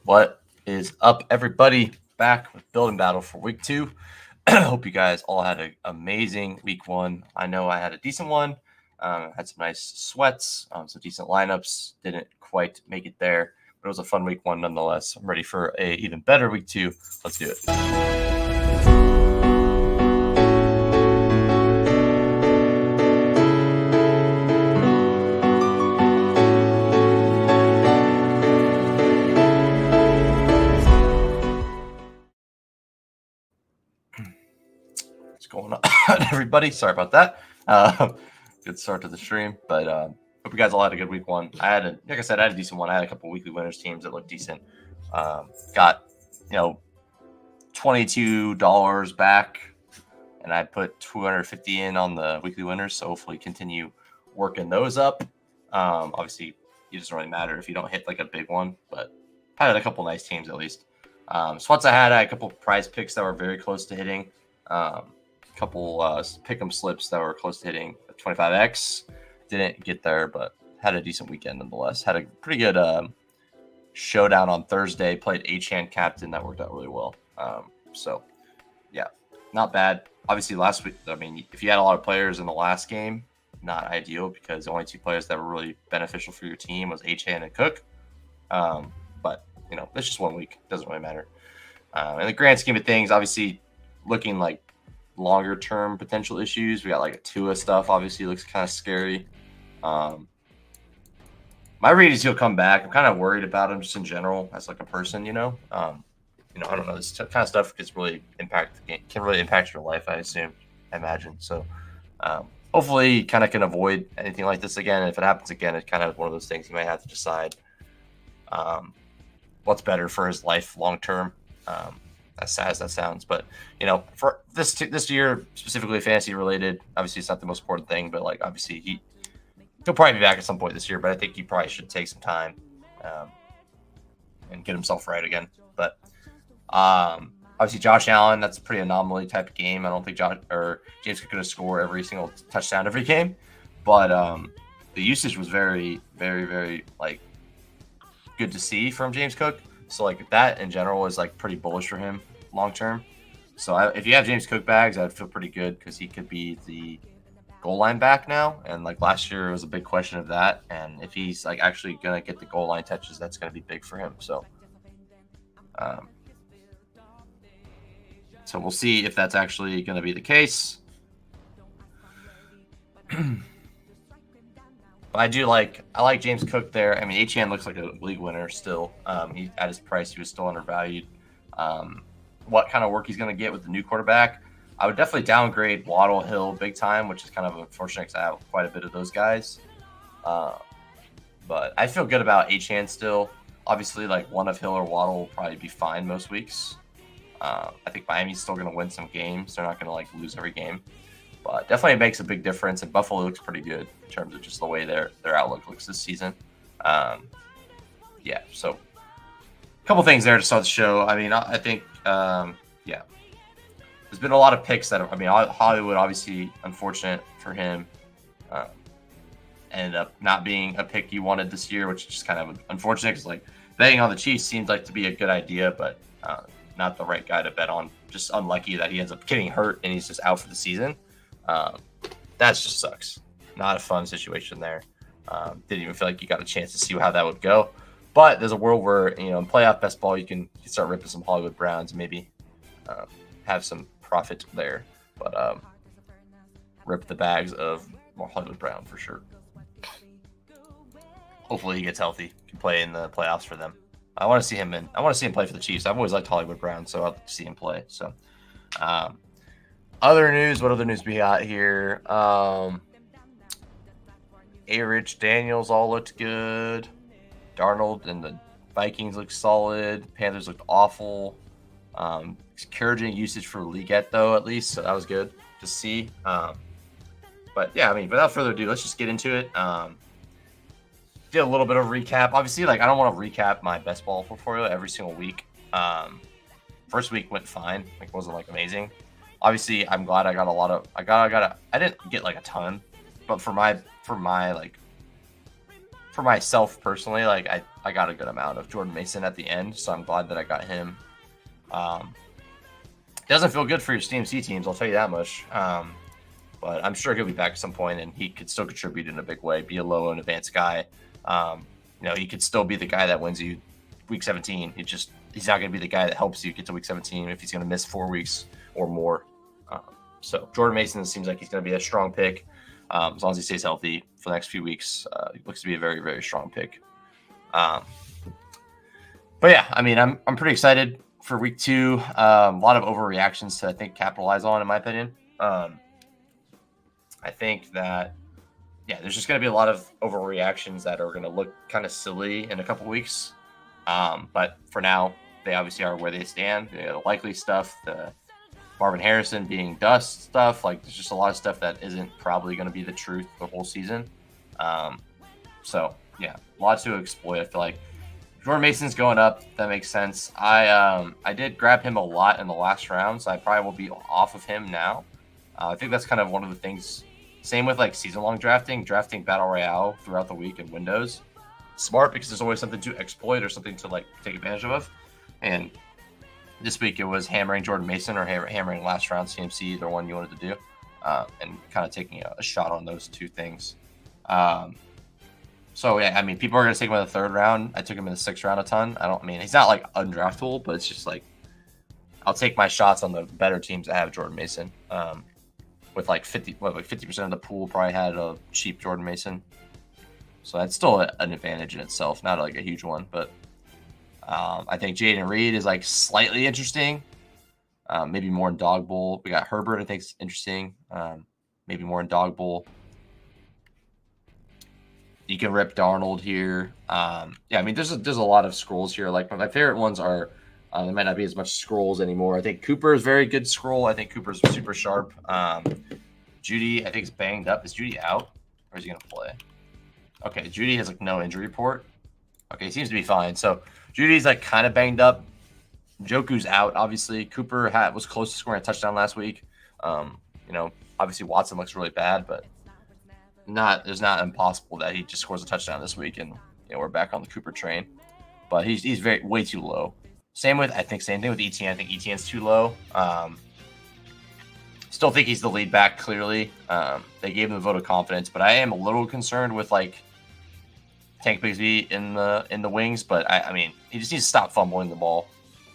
What is up, everybody? Back with Building Battle for week 2. Hope you guys all had an amazing week 1. I know I had a decent one. Had some nice sweats, some decent lineups. Didn't quite make it there, but it was a fun week 1 nonetheless. I'm ready for a even better week 2. Let's do it. What's going on, everybody? Sorry about that. Good start to the stream, but hope you guys all had a good week 1. I had like I said, I had a decent one. I had a couple weekly winners teams that looked decent. Got $22 back, and I put $250 in on the weekly winners. So hopefully continue working those up. Obviously, it doesn't really matter if you don't hit like a big one, but I had a couple nice teams at least. Sweats I had a couple prize picks that were very close to hitting. Couple pick'em slips that were close to hitting 25x. Didn't get there, but had a decent weekend nonetheless. Had a pretty good showdown on Thursday. Played H-hand captain. That worked out really well. So, yeah, not bad. Obviously, last week, I mean, if you had a lot of players in the last game, not ideal because the only 2 players that were really beneficial for your team was H-hand and Cook. But, it's just 1 week. Doesn't really matter. In the grand scheme of things, obviously, looking like longer term potential issues. We got like a Tua stuff. Obviously, looks kind of scary. My read is he'll come back. I'm kind of worried about him just in general as like a person. I don't know. This kind of stuff can really impact your life. I imagine. So, hopefully, kind of can avoid anything like this again. And if it happens again, it's kind of one of those things you might have to decide what's better for his life long term. As sad as that sounds, but for this year specifically fantasy related, obviously it's not the most important thing, but like obviously he'll probably be back at some point this year, but I think he probably should take some time and get himself right again. But obviously Josh Allen, that's a pretty anomaly type of game. I don't think James Cook going to score every single touchdown every game, but the usage was very, very, very like good to see from James Cook. So like that in general is like pretty bullish for him long term. So if you have James Cook bags, I'd feel pretty good because he could be the goal line back now. And like last year was a big question of that. And if he's like actually gonna get the goal line touches, that's gonna be big for him. So, so we'll see if that's actually gonna be the case. I like James Cook there. I mean, HN looks like a league winner still. He at his price, he was still undervalued. What kind of work he's going to get with the new quarterback? I would definitely downgrade Waddle, Hill big time, which is kind of unfortunate because I have quite a bit of those guys. But I feel good about HN still. Obviously, like one of Hill or Waddle will probably be fine most weeks. I think Miami's still going to win some games. They're not going to like lose every game. But definitely makes a big difference, and Buffalo looks pretty good in terms of just the way their outlook looks this season. Yeah, so a couple things there to start the show. I mean, I think, yeah, there's been a lot of picks that Hollywood, obviously, unfortunate for him, ended up not being a pick you wanted this year, which is just kind of unfortunate because like betting on the Chiefs seemed like to be a good idea, but not the right guy to bet on. Just unlucky that he ends up getting hurt and he's just out for the season. That just sucks. Not a fun situation there. Didn't even feel like you got a chance to see how that would go. But there's a world where, in playoff best ball, you can start ripping some Hollywood Browns and maybe have some profit there. But rip the bags of more Hollywood Brown for sure. Hopefully he gets healthy, can play in the playoffs for them. I want to see him play for the Chiefs. I've always liked Hollywood Brown, so I'd like to see him play. So, other news. What other news we got here? Rich Daniels all looked good. Darnold and the Vikings looked solid. Panthers looked awful. Encouraging usage for Leggett though, at least, so that was good to see. But yeah, I mean, without further ado, let's just get into it. Did a little bit of recap. Obviously, like I don't want to recap my best ball portfolio every single week. First week went fine. Like wasn't like amazing. Obviously, I'm glad I got a lot of. I didn't get like a ton, but for my for myself personally, like I got a good amount of Jordan Mason at the end, so I'm glad that I got him. It doesn't feel good for your CMC teams, I'll tell you that much. But I'm sure he'll be back at some point, and he could still contribute in a big way, be a low and advanced guy. He could still be the guy that wins you week 17. He's not going to be the guy that helps you get to week 17 if he's going to miss 4 weeks or more. So Jordan Mason seems like he's going to be a strong pick as long as he stays healthy for the next few weeks. He looks to be a very, very strong pick. But yeah, I mean, I'm pretty excited for week 2. A lot of overreactions to, I think, capitalize on, in my opinion. I think that, yeah, there's just going to be a lot of overreactions that are going to look kind of silly in a couple weeks. But for now, they obviously are where they stand. The likely stuff, the Marvin Harrison being dust stuff, like there's just a lot of stuff that isn't probably going to be the truth the whole season. So yeah, lots to exploit. I feel like Jordan Mason's going up. That makes sense. I did grab him a lot in the last round, so I probably will be off of him now. I think that's kind of one of the things. Same with like season-long drafting Battle Royale throughout the week in windows. Smart, because there's always something to exploit or something to like take advantage of. And this week it was hammering Jordan Mason or hammering last round CMC, either one you wanted to do, and kind of taking a shot on those two things. So yeah, I mean, people are going to take him in the 3rd round. I took him in the 6th round a ton. He's not like undraftable, but it's just like I'll take my shots on the better teams that have Jordan Mason. With like 50% of the pool probably had a cheap Jordan Mason. So that's still an advantage in itself, not like a huge one. But I think Jaden Reed is like slightly interesting. Maybe more in Dog Bowl. We got Herbert, I think is interesting. Maybe more in Dog Bowl. You can rip Darnold here. Yeah, I mean, there's a lot of scrolls here. Like my favorite ones are. There might not be as much scrolls anymore. I think Cooper is very good scroll. I think Cooper's super sharp. Judy, I think, is banged up. Is Judy out? Or is he going to play? Okay, Judy has like no injury report. Okay, he seems to be fine. So Judy's like kind of banged up. Joku's out, obviously. Cooper was close to scoring a touchdown last week. Obviously Watson looks really bad, but it's not impossible that he just scores a touchdown this week, and we're back on the Cooper train. But he's way too low. Same thing with ETN. I think ETN's too low. Still think he's the lead back, clearly. They gave him a vote of confidence, but I am a little concerned with like Tank Bigsby in the wings. But I mean, he just needs to stop fumbling the ball.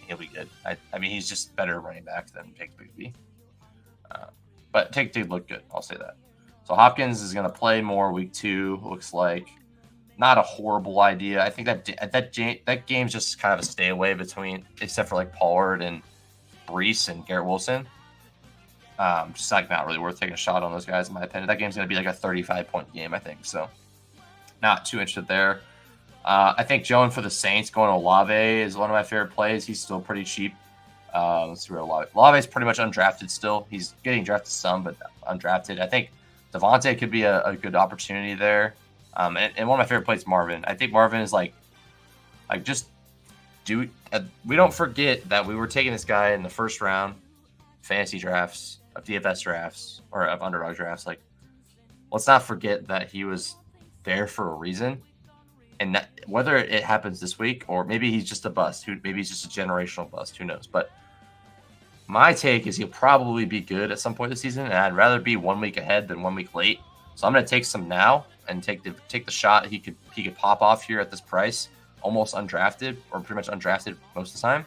He'll be good. I mean, he's just better running back than Tank Bigsby. But Tank did look good. I'll say that. So Hopkins is going to play more week 2. Looks like. Not a horrible idea. I think that game's just kind of a stay away between, except for like Pollard and Brees and Garrett Wilson. Just like not really worth taking a shot on those guys, in my opinion. That game's going to be like a 35-point game, I think. So not too interested there. I think Joan for the Saints going to Olave is one of my favorite plays. He's still pretty cheap. Let's see where Olave is pretty much undrafted still. He's getting drafted some, but undrafted. I think Devontae could be a good opportunity there. And one of my favorite plays, Marvin. I think Marvin is we don't forget that we were taking this guy in the 1st round, fantasy drafts, of DFS drafts, or of Underdog drafts. Like, let's not forget that he was there for a reason. And that, whether it happens this week or maybe he's just a bust, maybe he's just a generational bust, who knows? But my take is he'll probably be good at some point this season, and I'd rather be 1 week ahead than 1 week late. So I'm going to take some now and take the shot he could pop off here at this price, almost undrafted or pretty much undrafted most of the time.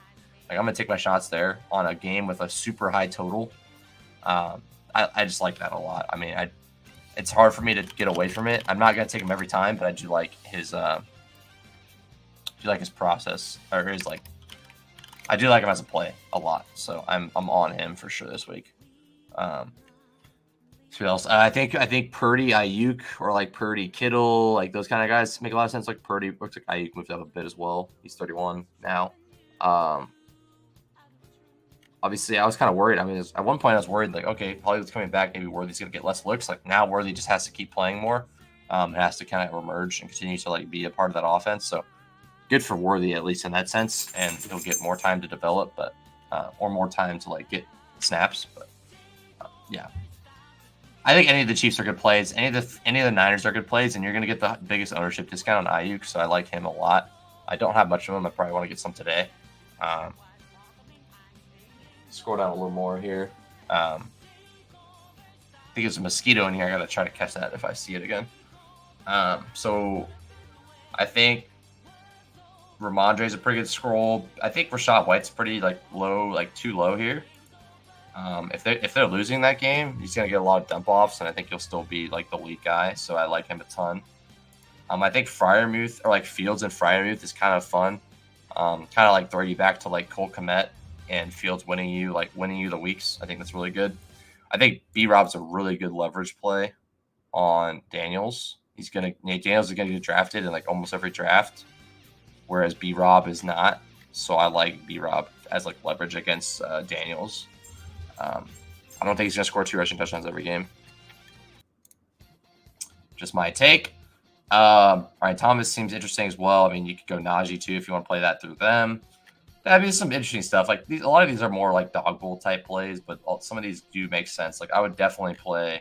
Like, I'm gonna take my shots there on a game with a super high total. I just like that a lot. I mean, it's hard for me to get away from it. I'm not gonna take him every time, but I do like his process, or his like. I do like him as a play a lot, so I'm on him for sure this week. Who else? I think Purdy, Ayuk, or like Purdy, Kittle, like those kind of guys make a lot of sense. Like Purdy, looks like Ayuk moved up a bit as well. He's 31 now. Obviously, I was kind of worried. I mean, at one point I was worried, like, okay, Hollywood's coming back. Maybe Worthy's going to get less looks. Like, now Worthy just has to keep playing more. It has to kind of emerge and continue to like be a part of that offense. So good for Worthy, at least in that sense. And he'll get more time to develop, or more time to like get snaps. But yeah. I think any of the Chiefs are good plays. Any of the Niners are good plays, and you're going to get the biggest ownership discount on Ayuk, so I like him a lot. I don't have much of him. I probably want to get some today. Scroll down a little more here. I think there's a mosquito in here. I got to try to catch that if I see it again. So I think Ramondre's a pretty good scroll. I think Rachaad White's pretty low, too low here. If they're losing that game, he's gonna get a lot of dump offs, and I think he'll still be like the lead guy. So I like him a ton. I think Freiermuth or Fields and Freiermuth is kind of fun. Kind of like throw you back to like Cole Kmet and Fields winning you the weeks. I think that's really good. I think B-Rob's a really good leverage play on Daniels. Daniels is gonna get drafted in like almost every draft, whereas B-Rob is not. So I like B-Rob as like leverage against Daniels. I don't think he's gonna score 2 rushing touchdowns every game. Just my take. All right, Thomas seems interesting as well. I mean, you could go Najee too if you want to play that through them. I mean, some interesting stuff. Like a lot of these are more like dog bowl type plays, but some of these do make sense. Like I would definitely play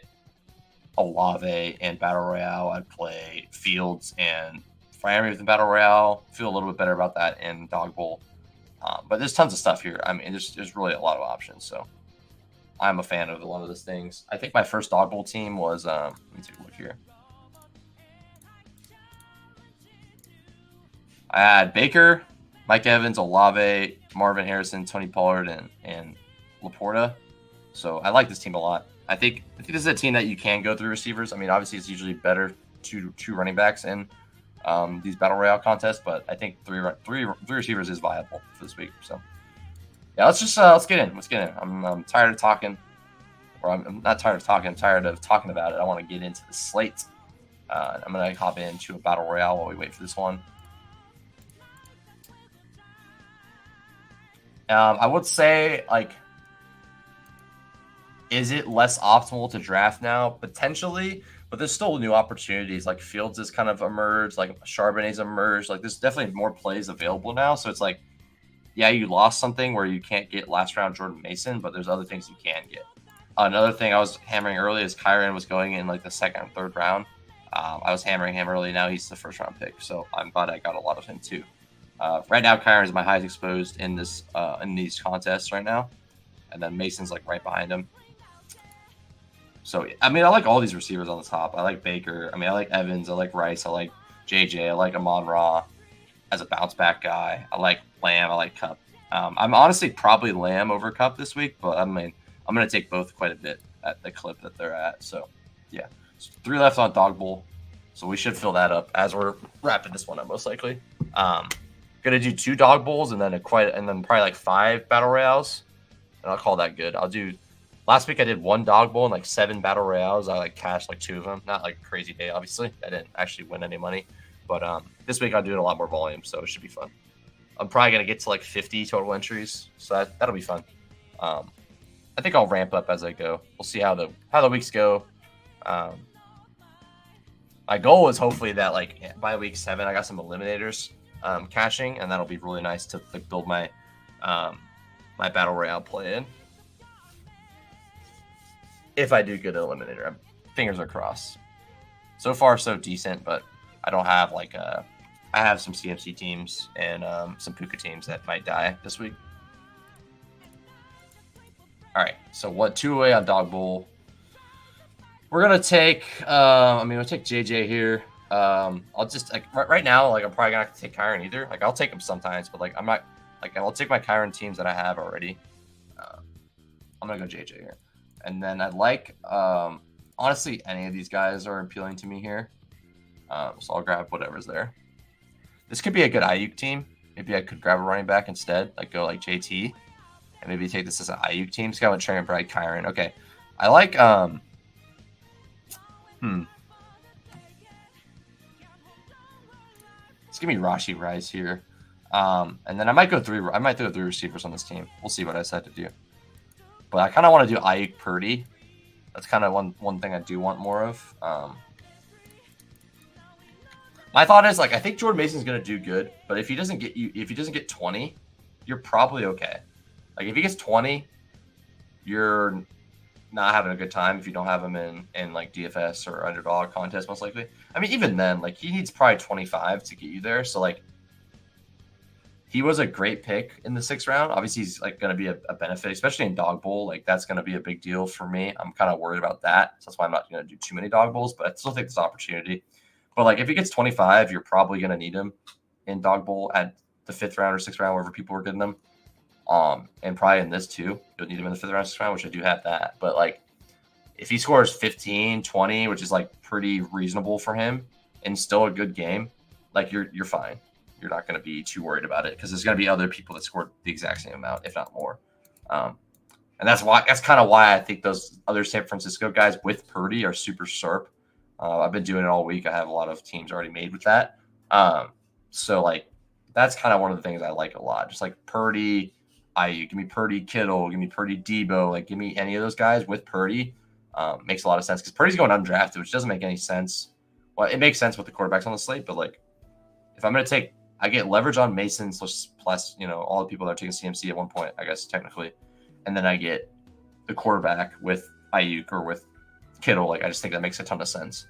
Olave and Battle Royale. I'd play Fields and Freiermuth in Battle Royale. Feel a little bit better about that in dog bowl. But there's tons of stuff here. I mean, there's really a lot of options. So I'm a fan of a lot of those things. I think my first dog bowl team was let me take a look here. I had Baker, Mike Evans, Olave, Marvin Harrison, Tony Pollard, and Laporta. So I like this team a lot. I think this is a team that you can go through receivers. I mean, obviously it's usually better two running backs in these battle royale contests, but I think three receivers is viable for this week. So yeah, let's get in. I'm tired of talking, or I'm not tired of talking. I'm tired of talking about it. I want to get into the slate. I'm gonna hop into a battle royale while we wait for this one. I would say, is it less optimal to draft now? Potentially, but there's still new opportunities. Like Fields has kind of emerged, like Charbonnet's emerged. Like there's definitely more plays available now. So it's like, yeah, you lost something where you can't get last round Jordan Mason, but there's other things you can get. Another thing I was hammering early is Kyren was going in like the second or third round. I was hammering him early. Now he's the first round pick. So I'm glad I got a lot of him too. Right now, Kyren is my highest exposed in these contests right now, and then Mason's like right behind him. So I mean, I like all these receivers on the top. I like Baker. I mean, I like Evans. I like Rice. I like JJ. I like Amon-Ra as a bounce back guy. I like Lamb. I like Cup. I'm honestly probably Lamb over Cup this week, but I mean, I'm going to take both quite a bit at the clip that they're at. So yeah, so 3 left on Dog Bowl. So we should fill that up as we're wrapping this one up, most likely. Gonna do 2 dog bowls and then probably like 5 battle royales, and I'll call that good. Last week I did 1 dog bowl and like 7 battle royales. I like cashed like 2 of them. Not like crazy day, obviously. I didn't actually win any money, but this week I'll do it a lot more volume, so it should be fun. I'm probably gonna get to like 50 total entries, so that'll be fun. I think I'll ramp up as I go. We'll see how the weeks go. My goal is hopefully that like by week 7 I got some eliminators caching, and that'll be really nice to like build my my battle royale play in. If I do get an eliminator, fingers are crossed. So far, so decent, but I don't have I have some CMC teams and some Puka teams that might die this week. All right, so 2 away on Dog Bowl. We're gonna take. We'll take JJ here. I'll just right now, I'm probably not gonna take Kyren either. Like I'll take him sometimes, but I'm not. I'll take my Kyren teams that I have already. I'm gonna go JJ here, and then I'd like. Honestly, any of these guys are appealing to me here, so I'll grab whatever's there. This could be a good Ayuk team. Maybe I could grab a running back instead, go like JT, and maybe take this as an Ayuk team. This guy went Trey McBride, Kyren. Okay, I like. Let's give me Rashee Rice here. And then I might go 3 receivers on this team. We'll see what I decide to do. But I kind of want to do Ayuk Purdy. That's kind of one thing I do want more of. My thought is I think Jordan Mason's gonna do good, but if he doesn't get 20, you're probably okay. Like if he gets 20, you're not having a good time if you don't have him in like DFS or underdog contest, most likely. I mean, even then, like he needs probably 25 to get you there. So like he was a great pick in the 6th round. Obviously, he's like going to be a benefit, especially in dog bowl. Like that's going to be a big deal for me. I'm kind of worried about that. So that's why I'm not going to do too many dog bowls, but I still think there's opportunity. But like if he gets 25, you're probably going to need him in dog bowl at the 5th round or 6th round, wherever people are getting them. And probably in this too, you'll need him in the 5th round, 6th round, which I do have that. But like if he scores 15, 20, which is like pretty reasonable for him and still a good game, like you're fine. You're not going to be too worried about it because there's going to be other people that scored the exact same amount, if not more. And that's kind of why I think those other San Francisco guys with Purdy are super sharp. I've been doing it all week. I have a lot of teams already made with that. So like that's kind of one of the things I like a lot. Just like Purdy, give me Purdy, Kittle, give me Purdy, Debo, like give me any of those guys with Purdy. Makes a lot of sense because Purdy's going undrafted, which doesn't make any sense. Well, it makes sense with the quarterbacks on the slate, but like if I'm going to take, I get leverage on Mason plus all the people that are taking CMC at one point, I guess technically, and then I get the quarterback with Ayuk or with Kittle. Like I just think that makes a ton of sense.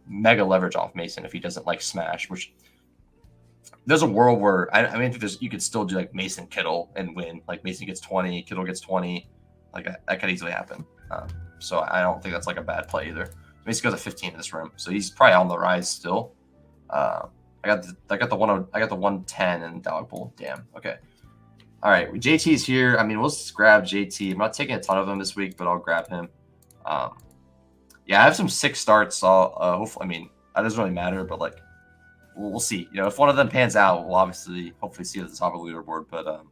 Mega leverage off Mason if he doesn't like smash, which there's a world where I mean you could still do like Mason Kittle and win. Like Mason gets 20, Kittle gets 20, like that could easily happen. So I don't think that's like a bad play either. Mason goes at 15 in this room, so he's probably on the rise still. I got the 110 in dog bowl. Damn. Okay. All right. JT's here. I mean, we'll just grab JT. I'm not taking a ton of them this week, but I'll grab him. Yeah, I have some 6 starts. So hopefully, I mean, that doesn't really matter, but like, we'll see. If one of them pans out, we'll hopefully see it at the top of the leaderboard. But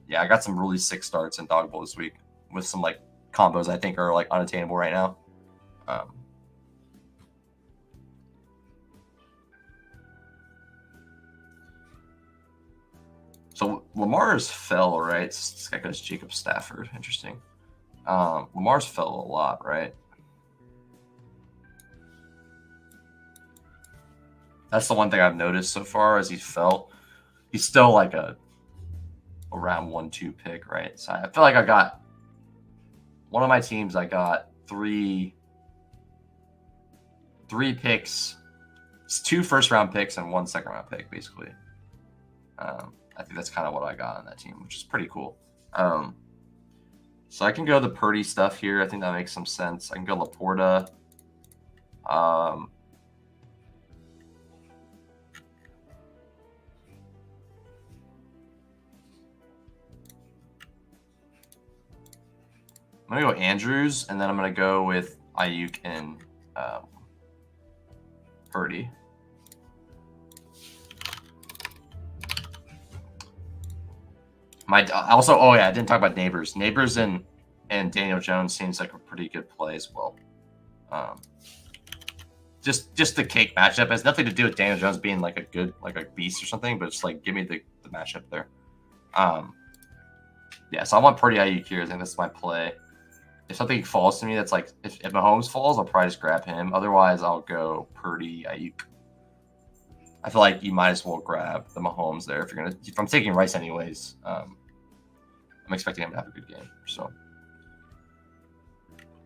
yeah, I got some really 6 starts in dog bowl this week with some like combos I think are like unattainable right now. So Lamar's fell, right? This guy goes Jacob Stafford. Interesting. Lamar's fell a lot, right? That's the one thing I've noticed so far as he fell. He's still like a round 1-2 pick, right? So I feel like I got one of my teams. I got three picks. It's 2 first-round picks and 1 second-round pick, basically. I think that's kind of what I got on that team, which is pretty cool. So I can go the Purdy stuff here. I think that makes some sense. I can go Laporta. I'm going to go Andrews, and then I'm going to go with Ayuk and Purdy. I didn't talk about Neighbors. Neighbors and Daniel Jones seems like a pretty good play as well. Just the cake matchup. It has nothing to do with Daniel Jones being like a beast or something, but just like give me the matchup there. Yeah, so I want Purdy Ayuk here. I think that's my play. If something falls to me, that's like if Mahomes falls, I'll probably just grab him. Otherwise, I'll go Purdy Ayuk. I feel like you might as well grab the Mahomes there if I'm taking Rice anyways. I'm expecting him to have a good game. So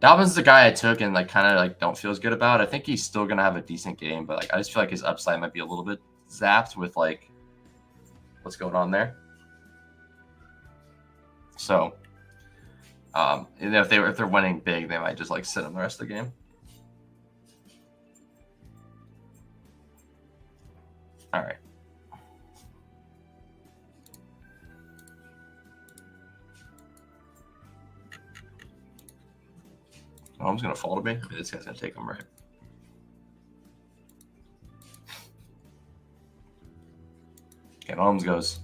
Dalvin's the guy I took and like kind of like don't feel as good about. I think he's still gonna have a decent game, but like I just feel like his upside might be a little bit zapped with like what's going on there. So if they're winning big, they might just like sit him the rest of the game. All right. Mahomes going to fall to me? I mean, this guy's going to take him, right? Okay, Mahomes goes.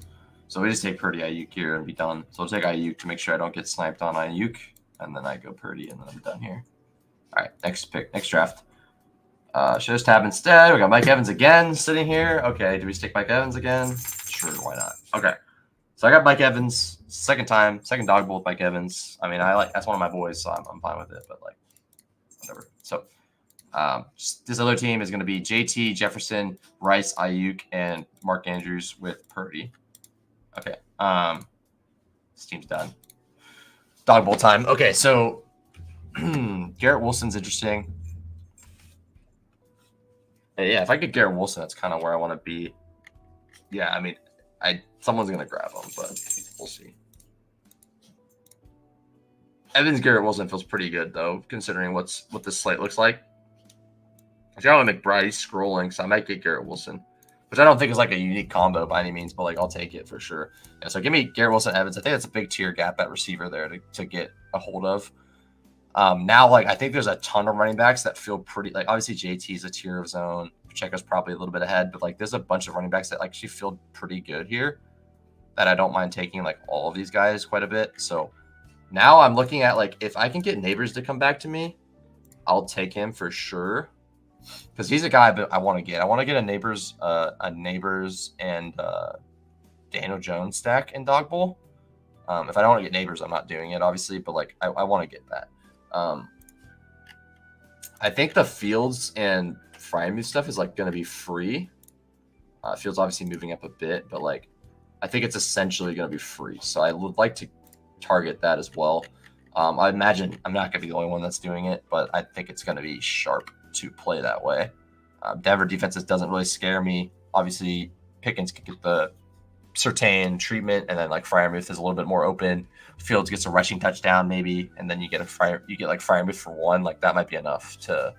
So we just take Purdy Ayuk here and be done. So I'll take Ayuk to make sure I don't get sniped on Ayuk. And then I go Purdy, and then I'm done here. All right, next draft. Should just tab instead. We got Mike Evans again sitting here. Okay, do we stick Mike Evans again? Sure, why not? Okay, so I got Mike Evans second dog bowl with Mike Evans. I mean, that's one of my boys, so I'm fine with it. But like, whatever. So this other team is going to be JT, Jefferson, Rice, Ayuk, and Mark Andrews with Purdy. Okay, this team's done. Dog bowl time. Okay, so Garrett Wilson's interesting. Yeah, if I get Garrett Wilson, that's kind of where I want to be. Yeah, I mean, someone's gonna grab him, but we'll see. Evans Garrett Wilson feels pretty good though, considering what this slate looks like. I got McBride, he's scrolling, so I might get Garrett Wilson, which I don't think is like a unique combo by any means, but like I'll take it for sure. Yeah, so give me Garrett Wilson, Evans. I think that's a big tier gap at receiver there to get a hold of. Now, like I think there's a ton of running backs that feel pretty. Like obviously JT is a tier of his own. Pacheco's probably a little bit ahead, but like there's a bunch of running backs that actually feel pretty good here. That I don't mind taking like all of these guys quite a bit. So now I'm looking at like if I can get Neighbors to come back to me, I'll take him for sure. Because he's a guy that I want to get. I want to get a Neighbors and Daniel Jones stack in Dog Bowl. If I don't want to get Neighbors, I'm not doing it, obviously. But like, I want to get that. I think the Fields and Freiermuth stuff is like going to be free. Fields obviously moving up a bit, but like, I think it's essentially going to be free. So I would like to target that as well. I imagine I'm not going to be the only one that's doing it, but I think it's going to be sharp to play that way. Denver defenses doesn't really scare me. Obviously, Pickens can get the Surtain treatment, and then like Freiermuth is a little bit more open. Fields gets a rushing touchdown maybe, and then you get like Freiermuth for one. Like that might be enough to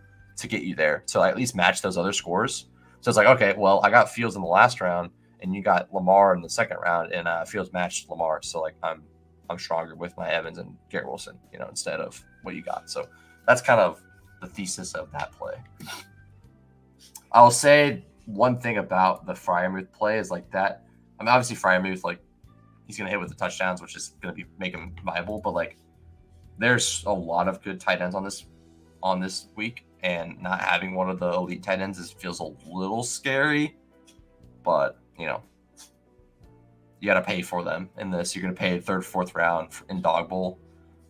get you there. So I at least match those other scores. So it's like, okay, well, I got Fields in the last round, and you got Lamar in the second round, and Fields matched Lamar. So like I'm stronger with my Evans and Garrett Wilson, instead of what you got. So that's kind of the thesis of that play. I'll say one thing about the Freiermuth play is like that. I mean, obviously Freiermuth, like he's gonna hit with the touchdowns, which is gonna make him viable. But like, there's a lot of good tight ends on this week, and not having one of the elite tight ends feels a little scary. But you got to pay for them in this. You're gonna pay third, fourth round in Dog Bowl.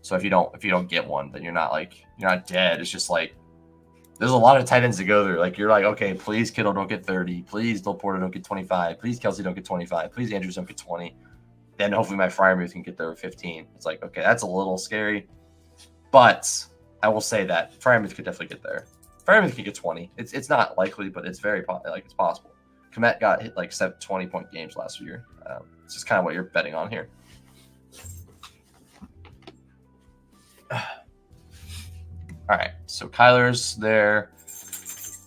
So if you don't get one, then you're not dead. It's just like there's a lot of tight ends to go through. Like you're like, okay, please Kittle don't get 30. Please Laporta don't get 25. Please Kelsey don't get 25. Please Andrews don't get 20. Then hopefully my Freiermuth can get there with 15. It's like, okay, that's a little scary. But I will say that Freiermuth could definitely get there. Freiermuth can get 20. It's not likely, but it's very it's possible. Komet got hit like 20-point games last year. It's just kind of what you're betting on here. All right, so Kyler's there.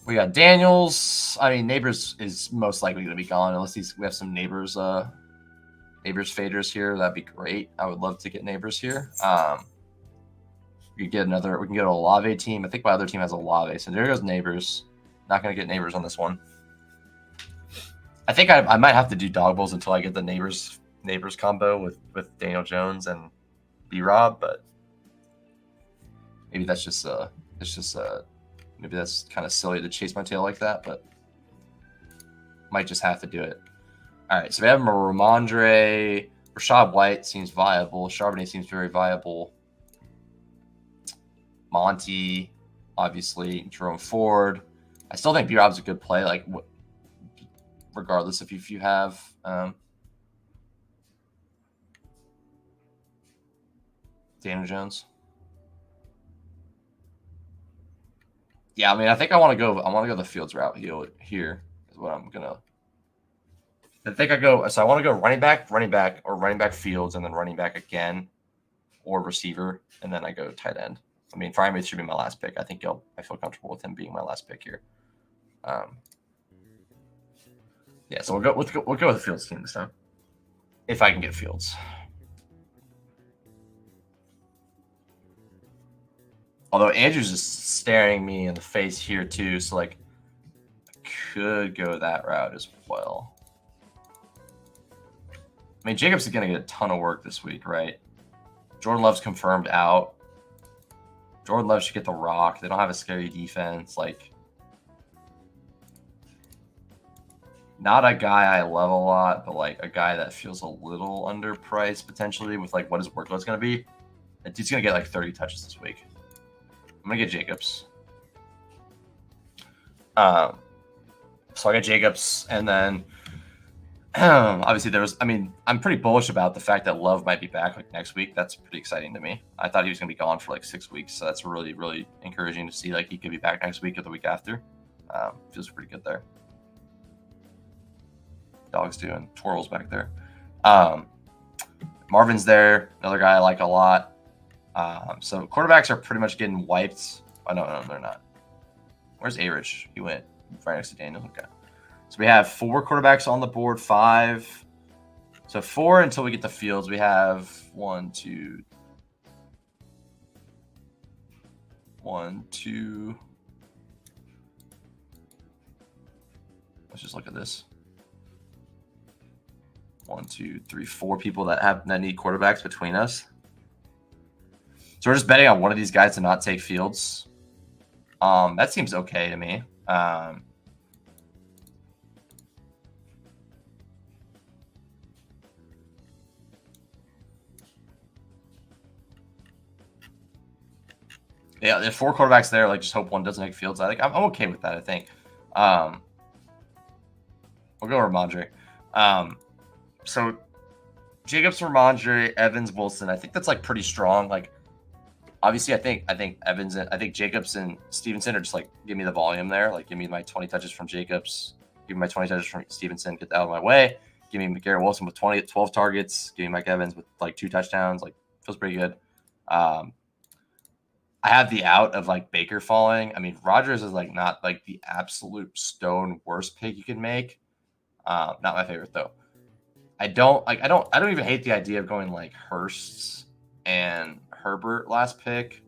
We got Daniels. I mean, Neighbors is most likely going to be gone unless we have some Neighbors faders here. That'd be great. I would love to get Neighbors here. We can get an Olave team. I think my other team has Olave, so there goes Neighbors. Not going to get Neighbors on this one. I think I might have to do Dog Bowls until I get the Neighbors combo with Daniel Jones and B-Rob, but maybe that's just maybe that's kind of silly to chase my tail like that, but might just have to do it. All right, so we have Ramondre. Rashad White seems viable. Charbonnet seems very viable. Monty, obviously. Jerome Ford. I still think B-Rob's a good play, like regardless if you have Daniel Jones. Yeah, I mean, I think I want to go the Fields route here is what I'm gonna. I think I want to go running back, or running back Fields, and then running back again, or receiver, and then I go tight end. I mean, Freiermuth should be my last pick. I feel comfortable with him being my last pick here. Yeah, so we'll go with the Fields team this time, if I can get Fields. Although Andrews is staring me in the face here too, so like I could go that route as well. I mean, Jacobs is going to get a ton of work this week, right? Jordan Love's confirmed out. Jordan Love should get the rock. They don't have a scary defense. Like, not a guy I love a lot, but like a guy that feels a little underpriced potentially with like what his workload's going to be. That dude's going to get like 30 touches this week. I'm going to get Jacobs. So I got Jacobs, and then Obviously, there was. I mean, I'm pretty bullish about the fact that Love might be back like next week. That's pretty exciting to me. I thought he was going to be gone for like 6 weeks, so that's really, really encouraging to see. Like he could be back next week or the week after. Feels pretty good there. Dog's doing twirls back there. Marvin's there, another guy I like a lot. So quarterbacks are pretty much getting wiped. Oh, no, they're not. Where's A-Rich? He went right next to Daniel. Okay. So we have 4 quarterbacks on the board, 5. So 4 until we get the Fields. We have 1, 2. Let's just look at this. 1, 2, 3, 4 people that need quarterbacks between us. So we're just betting on one of these guys to not take Fields. That seems okay to me. Yeah, there's 4 quarterbacks there. Like, just hope one doesn't take Fields. I'm okay with that. I think. We'll go Ramondre. So Jacobs, Ramondre, Evans, Wilson. I think that's like pretty strong. Like, obviously, I think Evans and I think Jacobs and Stevenson are just like give me the volume there. Like, give me my 20 touches from Jacobs. Give me my 20 touches from Stevenson. Get that out of my way. Give me Garrett Wilson with 12 targets. Give me Mike Evans with like 2 touchdowns. Like, feels pretty good. I have the out of like Baker falling. I mean, Rodgers is like not like the absolute stone worst pick you can make. Not my favorite though. I don't even hate the idea of going like Hursts and Herbert last pick.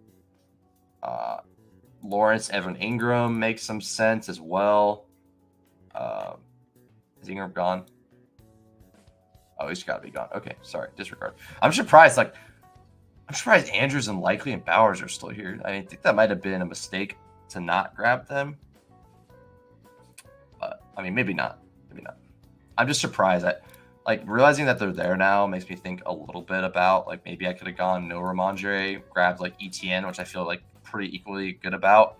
Lawrence, Evan Ingram makes some sense as well. Is Ingram gone? Oh, he's got to be gone. Okay, sorry, disregard. I'm surprised Andrews and Likely and Bowers are still here. I think that might have been a mistake to not grab them. But I mean, maybe not. I'm just surprised that, like, realizing that they're there now makes me think a little bit about, like, maybe I could have gone no Ramondre, grabbed, like, ETN, which I feel, like, pretty equally good about,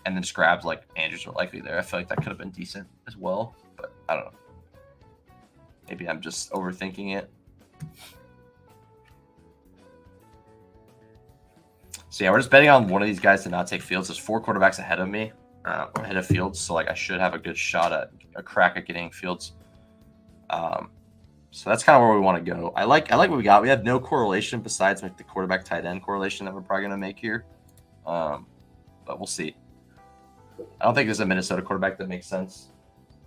and then just grabbed, like, Andrews or Likely there. I feel like that could have been decent as well, but I don't know. Maybe I'm just overthinking it. So, yeah, we're just betting on one of these guys to not take Fields. There's 4 quarterbacks ahead of me, ahead of Fields, so, like, I should have a good shot at a crack at getting Fields. So that's kind of where we want to go. I like what we got. We have no correlation besides like the quarterback tight end correlation that we're probably going to make here. But we'll see. I don't think there's a Minnesota quarterback that makes sense.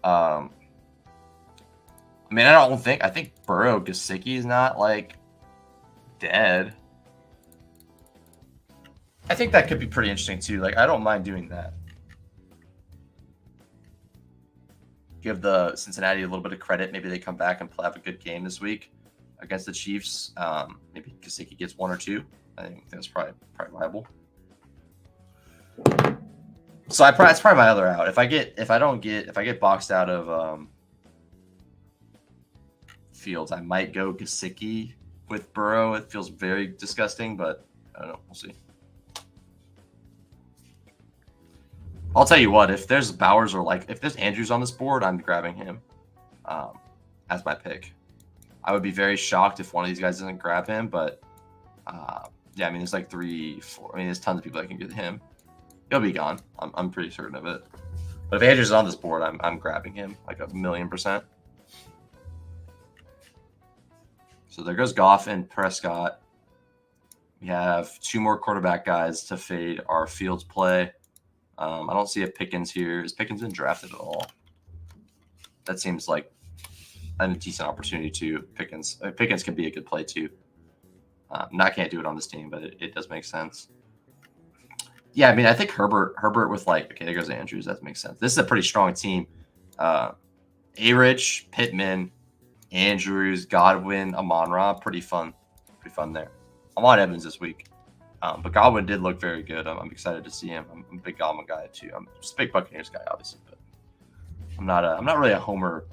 I mean, I think Burrow Gesicki is not like dead. I think that could be pretty interesting too. Like, I don't mind doing that. Give the Cincinnati a little bit of credit. Maybe they come back and have a good game this week against the Chiefs. Maybe Gesicki gets 1 or 2. I think that's probably viable. So that's probably my other out. If I get boxed out of Fields, I might go Gesicki with Burrow. It feels very disgusting, but I don't know. We'll see. I'll tell you what, if there's Bowers or if there's Andrews on this board, I'm grabbing him as my pick. I would be very shocked if one of these guys doesn't grab him, but yeah, I mean, there's like 3, 4. I mean, there's tons of people that can get him. He'll be gone. I'm pretty certain of it. But if Andrews is on this board, I'm grabbing him like 1,000,000%. So there goes Goff and Prescott. We have 2 more quarterback guys to fade our Fields play. I don't see a Pickens here. Is Pickens been drafted at all? That seems like a decent opportunity too. Pickens can be a good play too. I can't do it on this team, but it does make sense. Yeah, I mean, I think Herbert with okay, there goes Andrews. That makes sense. This is a pretty strong team. A-Rich, Pittman, Andrews, Godwin, Amon-Ra, pretty fun there. I'm on Evans this week. But Godwin did look very good. I'm excited to see him. I'm a big Godwin guy too. I'm just a big Buccaneers guy, obviously, but I'm not really a homer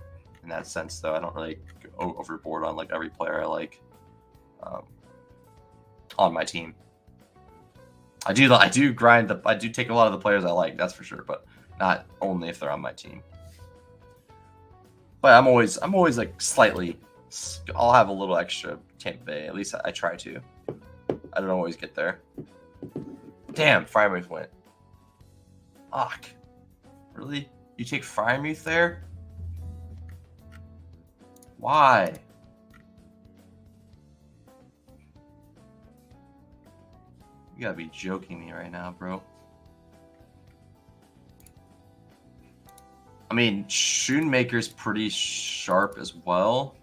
in that sense, though. I don't really go overboard on like every player I like on my team. I do grind I do take a lot of the players I like, that's for sure, but not only if they're on my team. But I'm always like slightly. I'll have a little extra Tampa Bay. At least I try to. I don't always get there. Damn, Freiermuth went. Fuck. Really? You take Freiermuth there? Why? You gotta be joking me right now, bro. I mean, Schoonmaker's pretty sharp as well.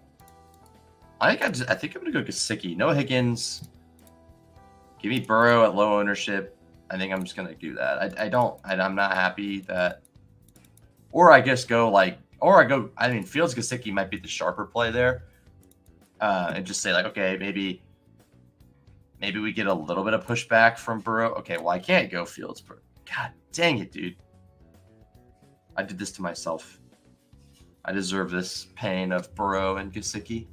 I think I'm gonna go Gesicki. No Higgins. Give me Burrow at low ownership. I think I'm just gonna do that. I'm not happy that. Or I guess go like, I mean, Fields Gesicki might be the sharper play there. And just say like, okay, maybe we get a little bit of pushback from Burrow. Okay, well I can't go Fields. God dang it, dude. I did this to myself. I deserve this pain of Burrow and Gesicki.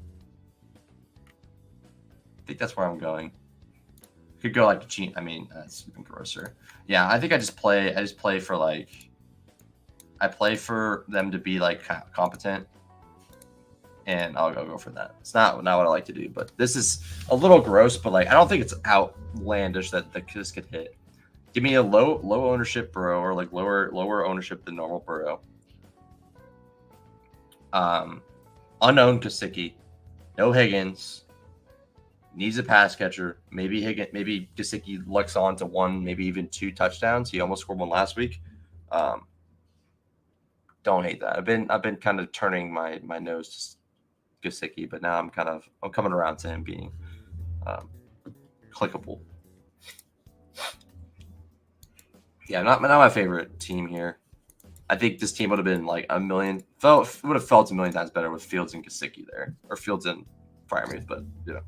I think that's where I'm going. Could go like Gene. I mean, that's even grosser. Yeah, I think I just play for like. I play for them to be like competent, and I'll go for that. It's not what I like to do, but this is a little gross. But like, I don't think it's outlandish that this could hit. Give me a low ownership Burrow, or like lower ownership than normal Burrow. Unknown Gesicki, no Higgins. Needs a pass catcher. Maybe Gesicki lucks on to 1, maybe even 2 touchdowns. He almost scored 1 last week. Don't hate that. I've been kind of turning my nose to Gesicki, but now I'm coming around to him being clickable. Yeah, not my favorite team here. I think this team would have been like would have felt a million times better with Fields and Gesicki there, or Fields and Freiermuth, but you know.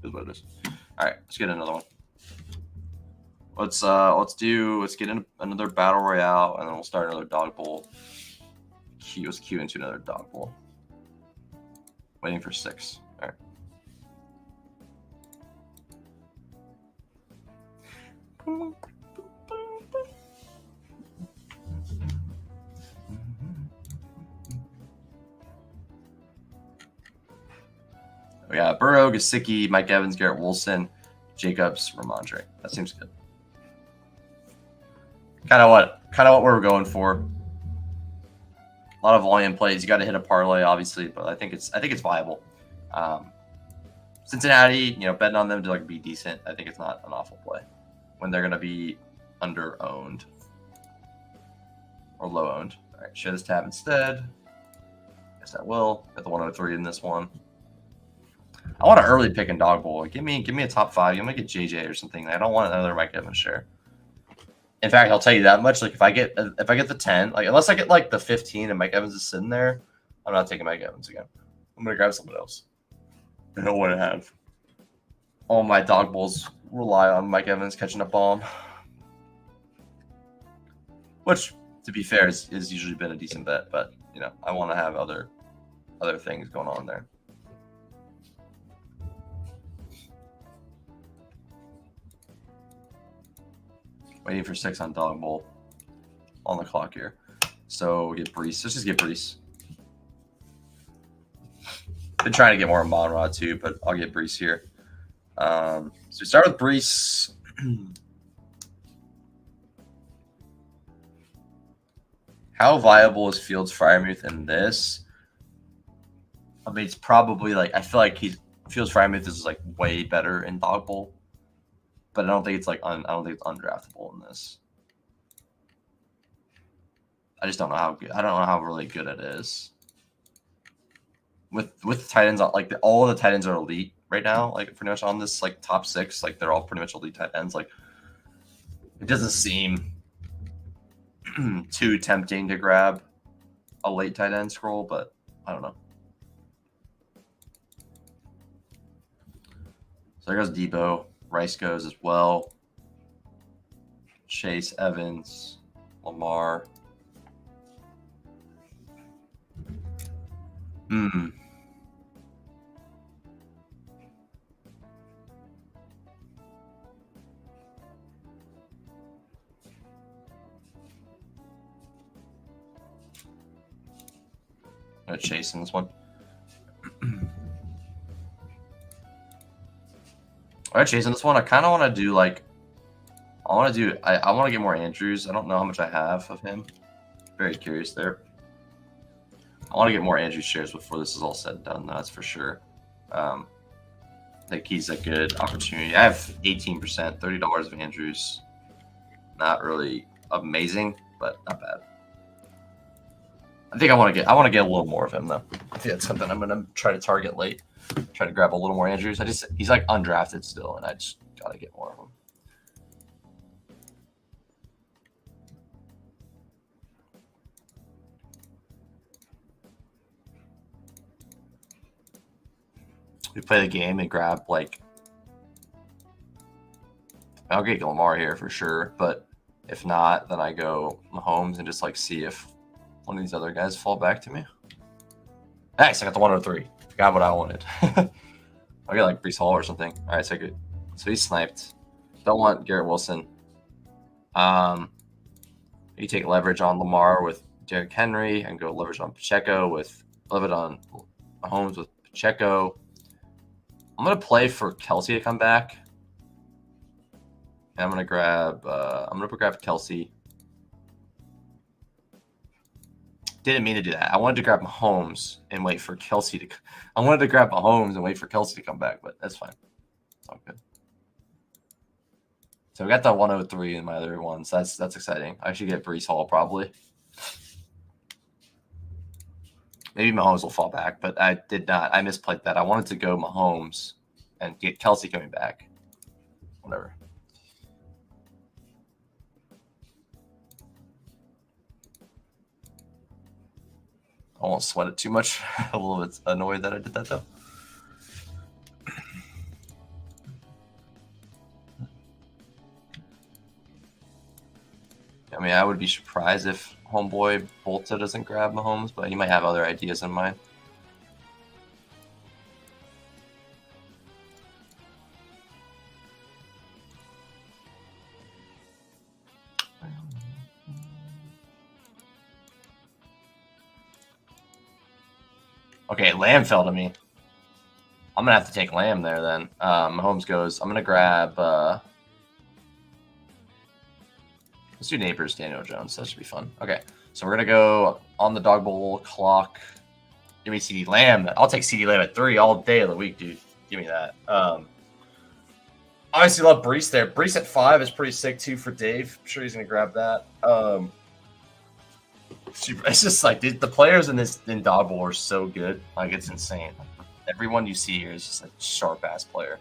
Is what it is. All right, let's get another one. Let's get in another battle royale, and then we'll start another dog bowl. Let's queue into another dog bowl. Waiting for 6. All right. We got Burrow, Gesicki, Mike Evans, Garrett Wilson, Jacobs, Ramondre. That seems good. Kind of what we're going for. A lot of volume plays. You got to hit a parlay, obviously, but I think it's viable. Cincinnati, betting on them to like be decent. I think it's not an awful play when they're gonna be under owned or low owned. All right, share this tab instead. Guess I will. Got the 103 in this one. I want an early pick in dog bowl. Give me a top 5. You might get JJ or something. I don't want another Mike Evans share. In fact, I'll tell you that much. Like if I get the 10, like unless I get like the 15 and Mike Evans is sitting there, I'm not taking Mike Evans again. I'm gonna grab someone else. I don't want to have all my dog bowls rely on Mike Evans catching a bomb, which, to be fair, is usually been a decent bet. But I want to have other things going on there. Waiting for 6 on dog bowl on the clock here. So get Brees. Let's just get Brees. Been trying to get more on Monrod too, but I'll get Brees here. So we start with Brees. How viable is Fields Freiermuth in this? I mean, it's probably like I feel like Fields Freiermuth is like way better in dog bowl. But I don't think it's undraftable in this. I just don't know how good. I don't know how really good it is. With tight ends, like all of the tight ends are elite right now. Like pretty much on this like top 6, like they're all pretty much elite tight ends. Like it doesn't seem too tempting to grab a late tight end scroll, but I don't know. So there goes Debo. Rice goes as well. Chase, Evans, Lamar. gonna chase in this one. All right, chasing this one. I kind of want to do like, I want to get more Andrews. I don't know how much I have of him. Very curious there. I want to get more Andrews shares before this is all said and done. That's for sure. I think he's a good opportunity. I have 18%, $30 of Andrews. Not really amazing, but not bad. I think I want to get a little more of him though. I think that's something I'm gonna try to target late. Try to grab a little more Andrews. He's like undrafted still, and I just gotta get more of him. We play the game and grab like, I'll get Lamar here for sure, but if not, then I go Mahomes and just like see if one of these other guys fall back to me. Nice, I got the 103. Got what I wanted. I'll get like Brees Hall or something. All right, so good. So he's sniped. Don't want Garrett Wilson. You take leverage on Lamar with Derrick Henry and go leverage on Pacheco with leverage on Mahomes with Pacheco. I'm gonna play for Kelsey to come back. And I'm gonna grab Kelsey. Didn't mean to do that. I wanted to grab Mahomes and wait for Kelsey to. I wanted to grab Mahomes and wait for Kelsey to come back, but that's fine. It's all good. So we got the 103 in my other ones. That's exciting. I should get Brees Hall probably. Maybe Mahomes will fall back, but I did not. I misplayed that. I wanted to go Mahomes and get Kelsey coming back. Whatever. I won't sweat it too much. A little bit annoyed that I did that though. I mean, I would be surprised if homeboy Bolta doesn't grab Mahomes, but he might have other ideas in mind. Okay, Lamb fell to me. I'm going to have to take Lamb there then. Mahomes goes. I'm going to grab... let's do Neighbors, Daniel Jones. That should be fun. Okay, so we're going to go on the dog bowl clock. Give me CD Lamb. I'll take CD Lamb at 3 all day of the week, dude. Give me that. Obviously love Brees there. Brees at 5 is pretty sick, too, for Dave. I'm sure he's going to grab that. It's just like the players in Dawg Bowl are so good. Like, it's insane. Everyone you see here is just a sharp ass player.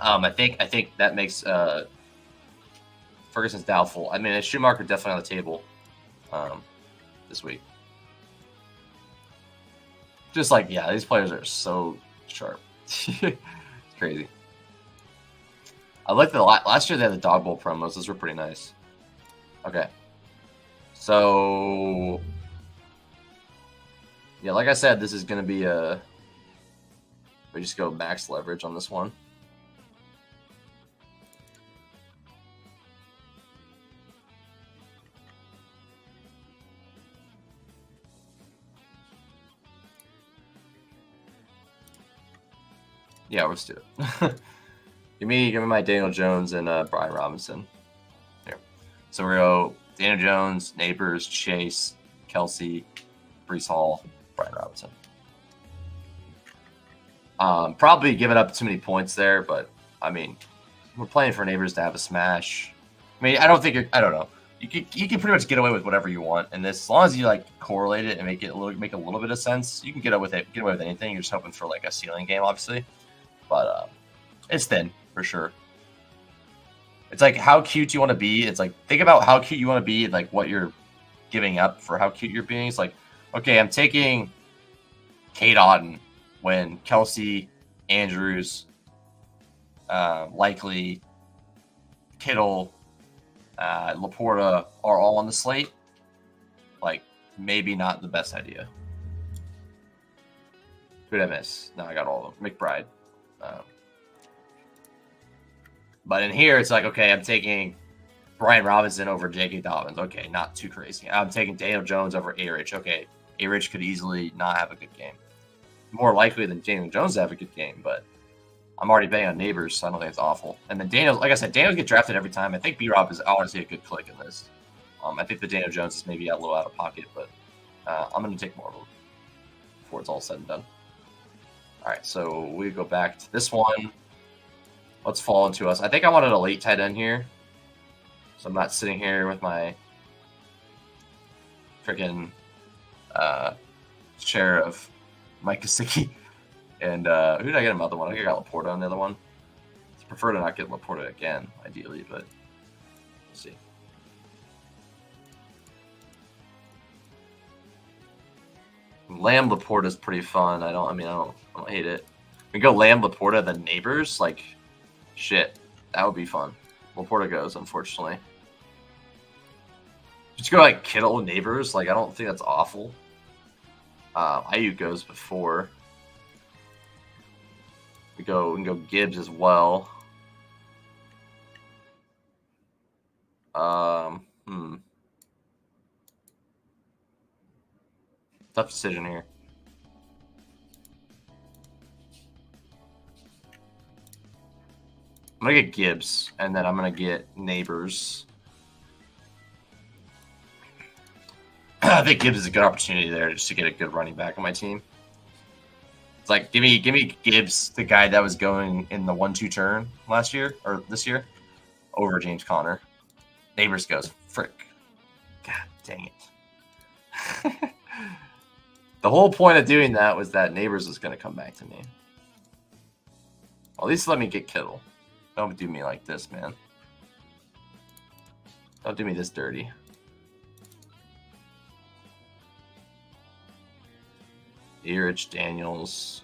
I think that makes Ferguson's doubtful. I mean, a Schumacher definitely on the table this week. Just like, yeah, these players are so sharp. It's crazy. I like the last year they had the Dawg Bowl promos. Those were pretty nice. Okay. So, yeah, like I said, this is going to be we just go max leverage on this one. Yeah, let's do it. give me my Daniel Jones and Brian Robinson. Here. So we go Daniel Jones, Neighbors, Chase, Kelsey, Brees Hall, Brian Robinson. Probably giving up too many points there, but I mean, we're playing for Neighbors to have a smash. I mean, I don't know. You can pretty much get away with whatever you want, and this, as long as you like correlate it and make a little bit of sense, you can get away with anything. You're just hoping for like a ceiling game, obviously, but it's thin for sure. It's like how cute do you want to be? It's like think about how cute you want to be, and like what you're giving up for how cute you're being. It's like, okay, I'm taking Kate Auden when Kelsey, Andrews, likely Kittle, Laporta are all on the slate. Like maybe not the best idea. Who did I miss? No, I got all of them. McBride. But in here, it's like, okay, I'm taking Brian Robinson over J.K. Dobbins. Okay, not too crazy. I'm taking Daniel Jones over A-Rich. Okay, A-Rich could easily not have a good game. More likely than Daniel Jones to have a good game, but I'm already betting on Neighbors, so I don't think it's awful. And then Daniels, like I said, Daniels get drafted every time. I think B-Rob is honestly a good click in this. I think the Daniel Jones is maybe a little out of pocket, but I'm going to take more of them before it's all said and done. All right, so we go back to this one. Let's fall into us. I think I wanted a late tight end here, so I'm not sitting here with my freaking share of Mike Gesicki. And who did I get another one? I think I got Laporta on the other one. I prefer to not get Laporta again, ideally, but we'll see. Lamb Laporta is pretty fun. I don't hate it. We go Lamb Laporta, then Neighbors. Like, shit, that would be fun. Laporta goes, unfortunately. Just go like Kittle Neighbors. Like, I don't think that's awful. Ayuk goes before. We can go Gibbs as well. Tough decision here. I'm gonna get Gibbs, and then I'm gonna get Neighbors. I think Gibbs is a good opportunity there just to get a good running back on my team. It's like give me Gibbs, the guy that was going in the 1-2 turn last year or this year, over James Conner. Neighbors goes frick. God dang it. The whole point of doing that was that Neighbors was going to come back to me. Well, at least let me get Kittle. Don't do me like this, man. Don't do me this dirty. Erich Daniels.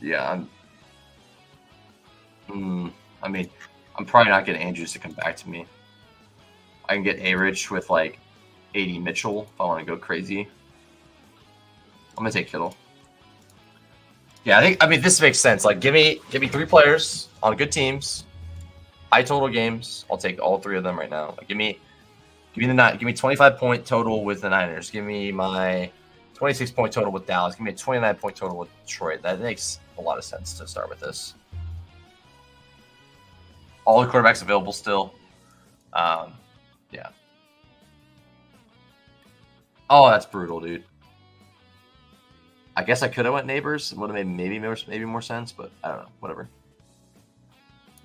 Yeah, I mean, I'm probably not getting Andrews to come back to me. I can get A-Rich with like 80 Mitchell if I want to go crazy. I'm gonna take Kittle. Yeah, I mean this makes sense. Like give me 3 players on good teams, high total games. I'll take all 3 of them right now. Like, give me 25-point total with the Niners. Give me my 26-point total with Dallas. Give me a 29-point total with Detroit. That makes a lot of sense to start with this. All the quarterbacks available still. Yeah. Oh, that's brutal, dude. I guess I could have went Neighbors. It would have made maybe more sense, but I don't know. Whatever.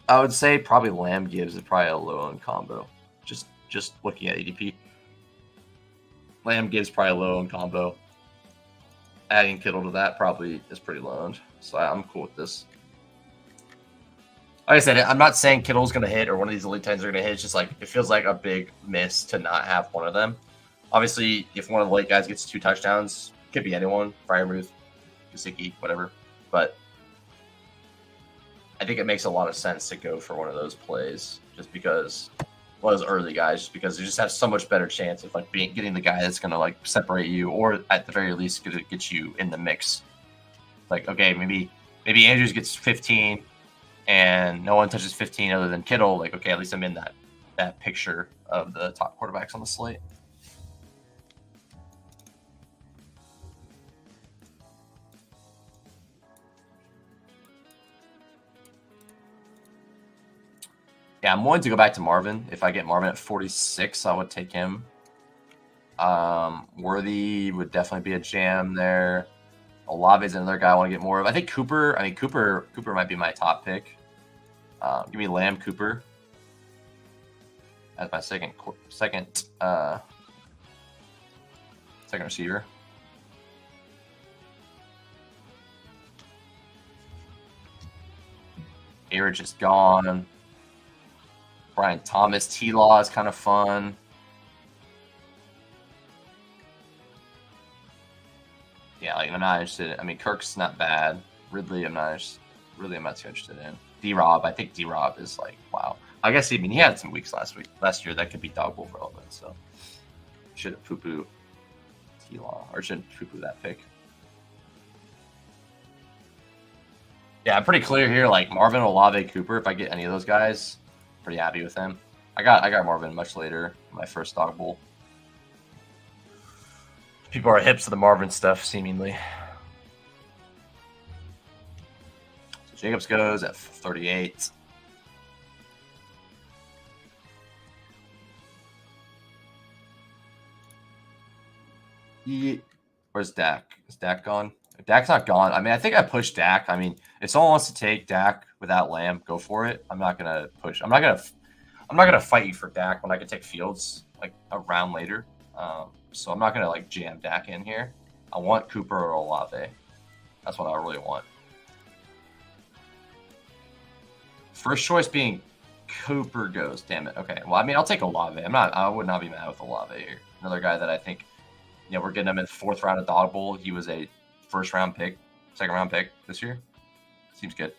I would say probably Lamb Gibbs is probably a low-owned combo. Just looking at ADP. Lamb Gibbs probably a low-owned combo. Adding Kittle to that probably is pretty low-owned. So I'm cool with this. Like I said, I'm not saying Kittle's going to hit or one of these elite 10s are going to hit. It's just like it feels like a big miss to not have one of them. Obviously, if one of the late guys gets 2 touchdowns, could be anyone, Freiermuth, Gesicki, whatever. But I think it makes a lot of sense to go for one of those plays just because one of those early guys, just because you just have so much better chance of like getting the guy that's going to like separate you or at the very least get you in the mix. Like, okay, maybe Andrews gets 15 and no one touches 15 other than Kittle. Like, okay, at least I'm in that picture of the top quarterbacks on the slate. Yeah, I'm willing to go back to Marvin. If I get Marvin at 46, I would take him. Worthy would definitely be a jam there. Olave is another guy I want to get more of. I think Cooper. Cooper might be my top pick. Give me Lamb Cooper as my second receiver. A-Rich is gone. Brian Thomas, T-Law is kind of fun. Yeah, like I'm not interested. I mean, Kirk's not bad. Ridley, I'm not too interested in. D-Rob, I think D-Rob is like, wow. I guess he had some weeks last year that could be Dawg relevant, so shouldn't poo-poo T-Law or shouldn't poo-poo that pick. Yeah, I'm pretty clear here. Like Marvin, Olave, Cooper. If I get any of those guys, pretty happy with him. I got Marvin much later, my first dog bowl. People are hips to the Marvin stuff, seemingly. So Jacobs goes at 38. Where's Dak? Is Dak gone? Dak's not gone. I mean, I think I pushed Dak. I mean, if someone wants to take Dak without Lamb, go for it. I'm not gonna push. I'm not gonna fight you for Dak when I can take Fields like a round later. So I'm not gonna like jam Dak in here. I want Cooper or Olave. That's what I really want. First choice being Cooper goes. Damn it. Okay. Well, I mean, I'll take Olave. I would not be mad with Olave here. Another guy that I think, we're getting him in the 4th round of Dawg Bowl. He was a first round pick, 2nd round pick this year. Seems good.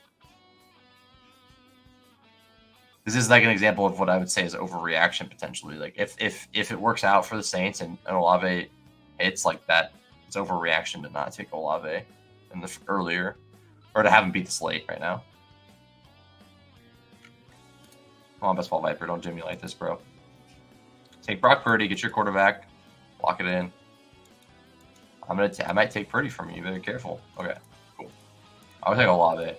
This is like an example of what I would say is overreaction potentially. Like if it works out for the Saints and Olave hits like that, it's overreaction to not take Olave in the earlier, or to have him beat the slate right now. Come on, best ball Viper, don't jam me like this, bro. Take Brock Purdy, get your quarterback, lock it in. I might take Purdy from you. Be careful. Okay, cool. I'll take Olave.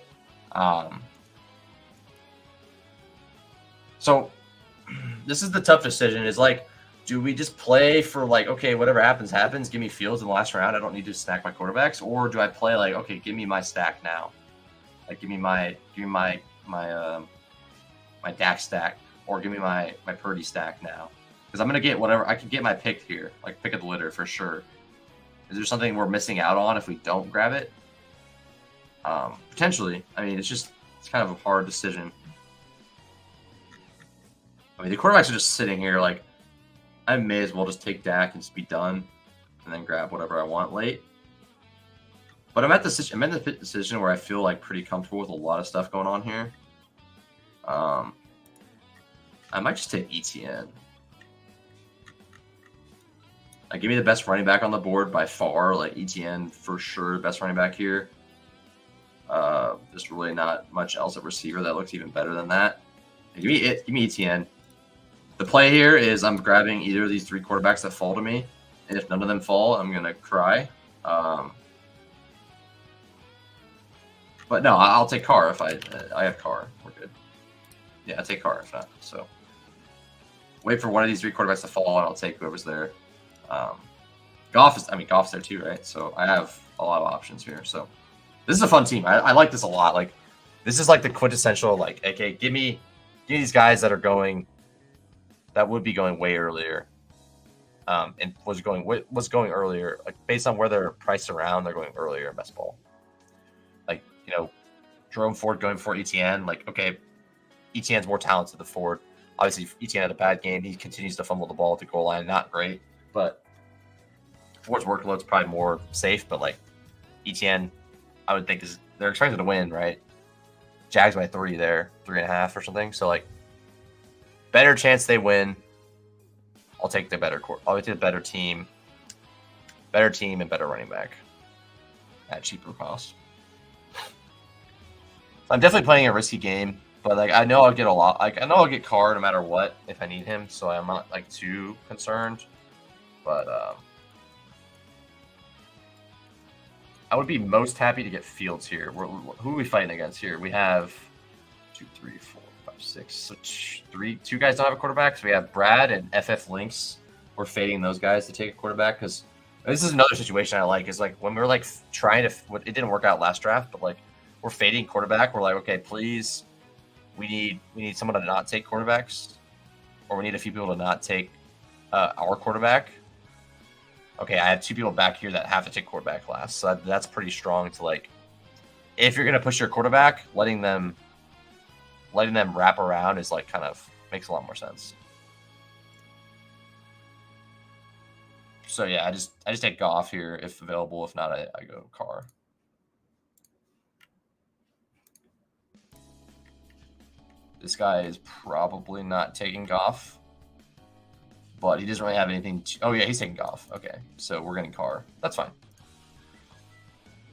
So this is the tough decision. Is like, do we just play for like, okay, whatever happens, happens. Give me Fields in the last round. I don't need to stack my quarterbacks, or do I play like, okay, give me my stack now. Like, give me my Dak stack, or give me my Purdy stack now, because I'm gonna get whatever I can get my pick here, like pick of the litter for sure. Is there something we're missing out on if we don't grab it? Potentially. I mean, it's kind of a hard decision. I mean, the quarterbacks are just sitting here. Like, I may as well just take Dak and just be done, and then grab whatever I want late. But I'm in the decision where I feel like pretty comfortable with a lot of stuff going on here. I might just take ETN. Like, give me the best running back on the board by far. Like, ETN for sure, best running back here. There's really not much else at receiver that looks even better than that. Give me ETN. The play here is I'm grabbing either of these 3 quarterbacks that fall to me, and if none of them fall, I'm gonna cry. But no, I'll take Carr if I have Carr. We're good. Yeah, I'll take Carr if not. So wait for one of these 3 quarterbacks to fall, and I'll take whoever's there. Goff's there too, right? So I have a lot of options here. So this is a fun team. I like this a lot. Like, this is like the quintessential, like, okay, give me these guys that would be going way earlier, and was going earlier, like based on where they're priced around, they're going earlier in best ball. Like, Jerome Ford going for ETN. Like, okay, ETN's more talented than Ford. Obviously, ETN had a bad game. He continues to fumble the ball at the goal line. Not great, but Ford's workload's probably more safe. But like, ETN, I would think they're expected to win, right? Jags by 3 there, 3.5 or something. So like, better chance they win. I'll take the better court. I'll take the better team and better running back at cheaper cost. I'm definitely playing a risky game, but like, I know I'll get a lot. Like, I know I'll get Carr no matter what if I need him, so I'm not like too concerned. But I would be most happy to get Fields here. Who are we fighting against here? We have 2, 3, 4, 5, 6. So 2 guys don't have a quarterback. So we have Brad and FF Links. We're fading those guys to take a quarterback, because this is another situation I like. Is like when we're like trying to, it didn't work out last draft, but like we're fading quarterback. We're like, okay, please, we need someone to not take quarterbacks, or we need a few people to not take our quarterback. Okay, I have 2 people back here that have to take quarterback last, so that's pretty strong. To like, if you're gonna push your quarterback, letting them wrap around is like kind of makes a lot more sense. So yeah, I just take Goff here if available. If not, I go Carr. This guy is probably not taking Goff, but he doesn't really have anything. Oh yeah, he's taking Goff. Okay, so we're getting Carr. That's fine.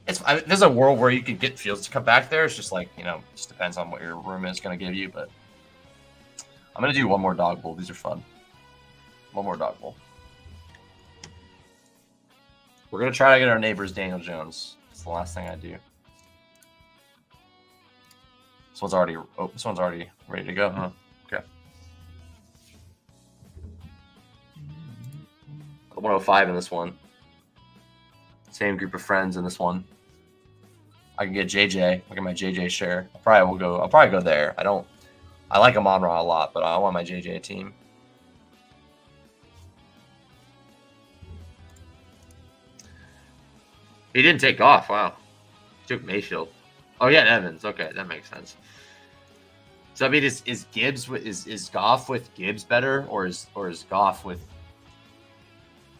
There's a world where you can get Fields to come back there. It's just like, just depends on what your room is going to give you. But I'm going to do one more Dog Bowl. These are fun. One more Dog Bowl. We're going to try to get our neighbors Daniel Jones. It's the last thing I do. This one's already ready to go, huh? Okay. 105 in this one. Same group of friends in this one. I can get JJ. Look at my JJ share. I'll probably go there. I like Amon-Ra a lot, but I want my JJ team. He didn't take off. Wow. He took Mayfield. Oh yeah, Evans. Okay, that makes sense. So I mean, is Gibbs is Goff with Gibbs better, or is Goff with?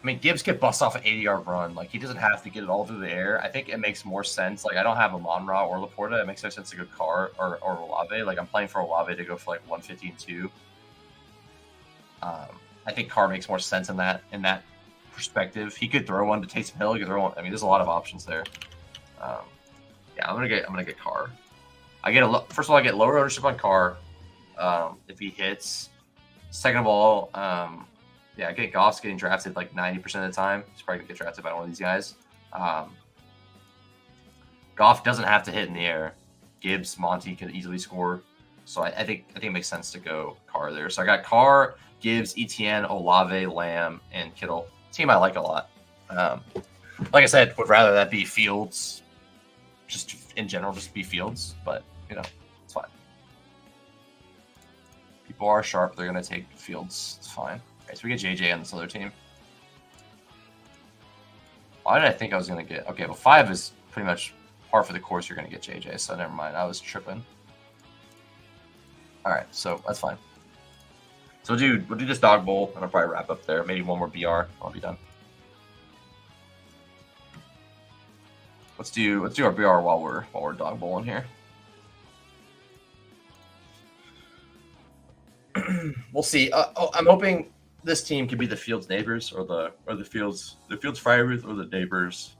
I mean, Gibbs could bust off an 80-yard run. Like, he doesn't have to get it all through the air. I think it makes more sense. Like, I don't have Amon-Ra or Laporta. It makes no sense to go Carr or Olave. Like, I'm playing for Olave to go for, like, 150 and 2. I think Carr makes more sense in that perspective. He could throw one to Taysom Hill. He could throw one. I mean, there's a lot of options there. Yeah, I'm gonna get Carr. First of all, I get lower ownership on Carr if he hits. Second of all, yeah, I get Goff's getting drafted like 90% of the time. He's probably gonna get drafted by one of these guys. Goff doesn't have to hit in the air. Gibbs, Monty can easily score. So I think it makes sense to go Carr there. So I got Carr, Gibbs, Etienne, Olave, Lamb, and Kittle. Team I like a lot. Like I said, would rather that be Fields. Just in general, just be Fields. But it's fine. People are sharp. They're gonna take Fields. It's fine. Okay, so we get JJ on this other team. Why did I think I was going to get... Okay, well, 5 is pretty much par for the course. You're going to get JJ, so never mind. I was tripping. All right, so that's fine. So we'll do this Dog Bowl, and I'll probably wrap up there. Maybe one more BR. I'll be done. Let's do our BR while we're Dog Bowling here. We'll see. I'm hoping this team could be the Fields neighbors or the Fields Freiermuth or the neighbors.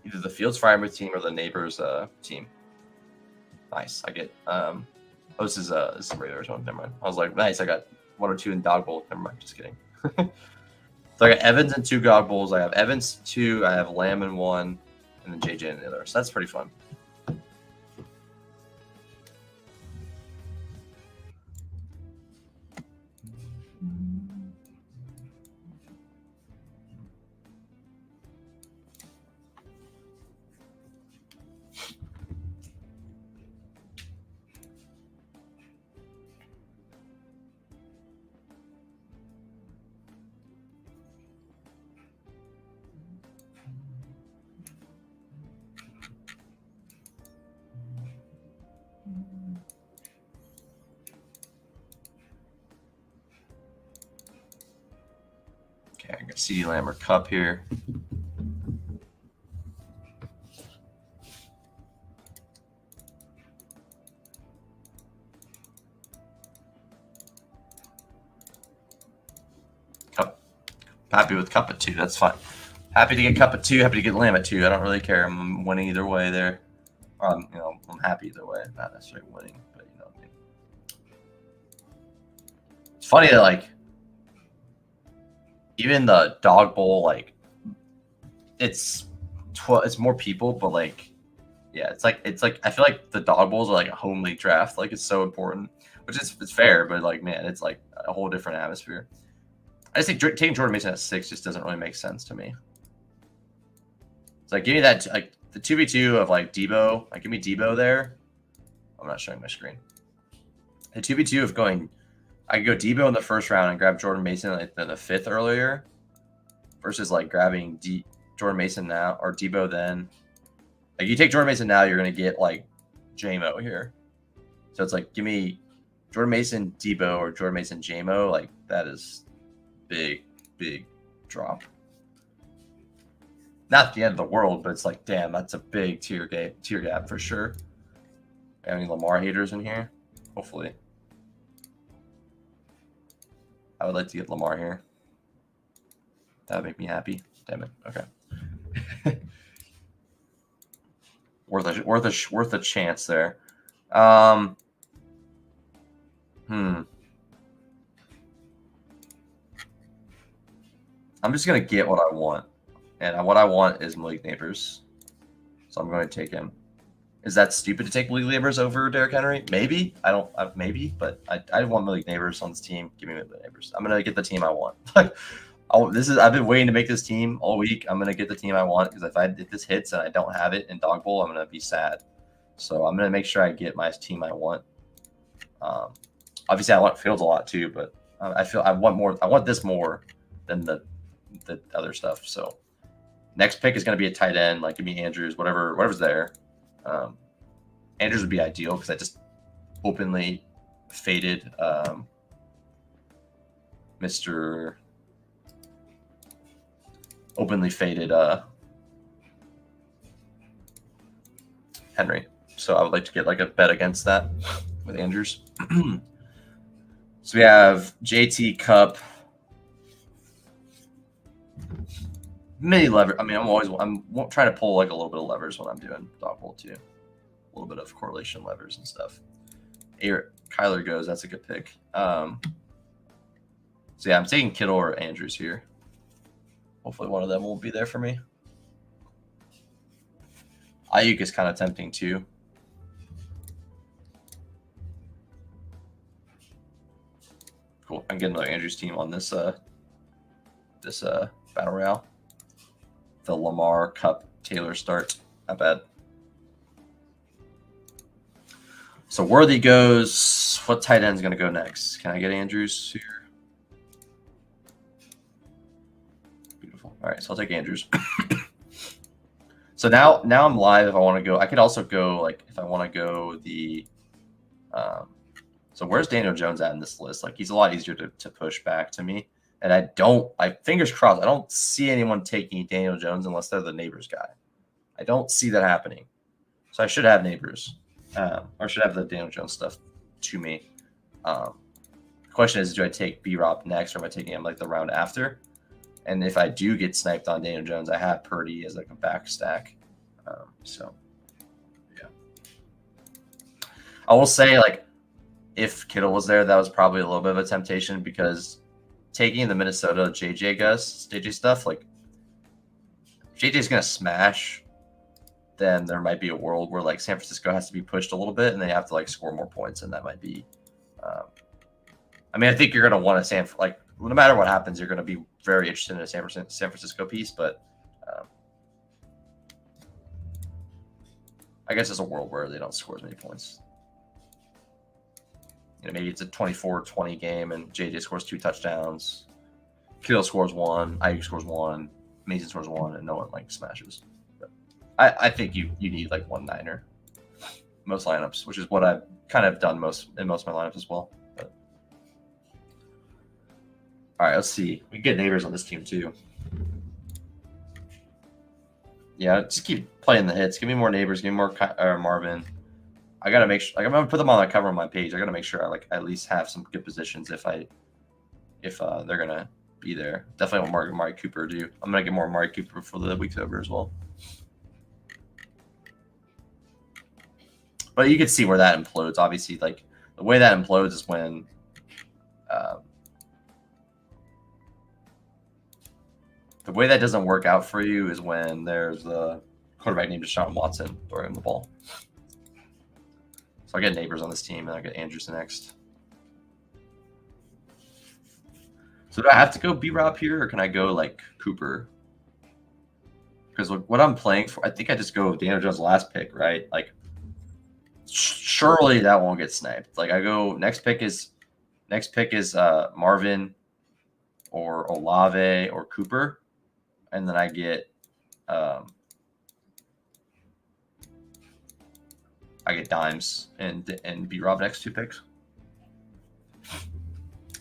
Either the Fields Freiermuth team or the neighbors team. Nice. I get this is a regular one. Never mind. I was like, nice. I got 1 or 2 in Dog Bowl. Never mind. Just kidding. So I got Evans in 2 Dog Bowls. I have Evans 2. I have Lamb in 1, and then JJ in the other. So that's pretty fun. Okay, I got CeeDee Lamb or Cup here. Cup. Happy with Cup at 2. That's fine. Happy to get Cup at 2. Happy to get Lamb at 2. I don't really care. I'm winning either way there. I'm happy either way. Not necessarily winning, but you know what I mean. It's funny that like even the Dog Bowl, like it's more people, but like yeah, it's like I feel like the Dog Bowls are like a home league draft. Like it's so important, which is it's fair, but like man, it's like a whole different atmosphere. I just think taking Jordan Mason at 6 just doesn't really make sense to me. It's like give me that like the 2v2 of like Debo. Like give me Debo there. I'm not showing my screen. The 2v2 of going. I could go Debo in the first round and grab Jordan Mason in the 5th earlier versus like grabbing Jordan Mason now or Debo then. Like you take Jordan Mason now, you're going to get like JMO here. So it's like, give me Jordan Mason, Debo or Jordan Mason, JMO. Like that is big drop. Not the end of the world, but it's like, damn, that's a big tier gap for sure. Any Lamar haters in here? Hopefully. I would like to get Lamar here. That would make me happy. Damn it. Okay. worth a chance there. I'm just gonna get what I want, and what I want is Malik Neighbors, so I'm going to take him. Is that stupid to take Malik Neighbors over Derrick Henry? Maybe. I don't. Maybe, but I want Malik Neighbors on this team. Give me Malik Neighbors. I'm gonna get the team I want. I've been waiting to make this team all week. I'm gonna get the team I want because if this hits and I don't have it in Dog Bowl, I'm gonna be sad. So I'm gonna make sure I get my team I want. Obviously, I want Fields a lot too, but I feel I want more. I want this more than the other stuff. So next pick is gonna be a tight end. Like give me Andrews, whatever's there. Andrews would be ideal because I just openly faded Mr. Openly faded Henry. So I would like to get like a bet against that with Andrews. So we have JT Cup. Many lever. I mean, I'm trying to pull like a little bit of levers when I'm doing Dog Bowl too. A little bit of correlation levers and stuff. Kyler goes. That's a good pick. So yeah, I'm taking Kittle or Andrews here. Hopefully one of them will be there for me. Ayuk is kind of tempting too. Cool. I'm getting another Andrews team on this battle royale. The Lamar Cup Taylor start. Not bad. So Worthy goes. What tight end is going to go next? Can I get Andrews here? Beautiful. All right, so I'll take Andrews. So now I'm live. If I want to go, I could also go like if I want to go the. So where's Daniel Jones at in this list? Like he's a lot easier to push back to me, and I fingers crossed. I don't see anyone taking Daniel Jones unless they're the Neighbors guy. I don't see that happening. So I should have Neighbors, or should have the Daniel Jones stuff to me. The question is, do I take B-Rob next, or am I taking him like the round after? And if I do get sniped on Daniel Jones, I have Purdy as like a back stack. So, yeah. I will say, like, if Kittle was there, that was probably a little bit of a temptation because taking the Minnesota JJ stuff, like, JJ's going to smash, then there might be a world where, like, San Francisco has to be pushed a little bit and they have to, like, score more points, and that might be I mean, I think you're going to want to like, no matter what happens, you're going to be very interested in a San Francisco piece, but I guess there's a world where they don't score as many points. You know, maybe it's a 24-20 game and JJ scores 2 touchdowns, Kittle scores 1, Ayuk scores 1, Mason scores 1, and no one like smashes. But I think you need like 1 Niner most lineups, which is what I've kind of done in most of my lineups as well. But all right, let's see. We can get Neighbors on this team too. Yeah, just keep playing the hits. Give me more Neighbors. Give me more Marvin. I gotta make sure. Like, I'm gonna put them on the cover of my page. I gotta make sure I like at least have some good positions if they're gonna be there. Definitely want Amari Cooper too. I'm gonna get more Amari Cooper before the week's over as well. But you can see where that implodes. Obviously, like the way that implodes is when the way that doesn't work out for you is when there's a quarterback named Deshaun Watson throwing the ball. So I get Neighbors on this team, and I get Andrews next. So do I have to go B-Rob here, or can I go like Cooper? Because what I'm playing for, I think I just go Daniel Jones' last pick, right? Like, surely that won't get sniped. Like I go next pick is Marvin or Olave or Cooper, and then I get Dimes and B-Rob next 2 picks.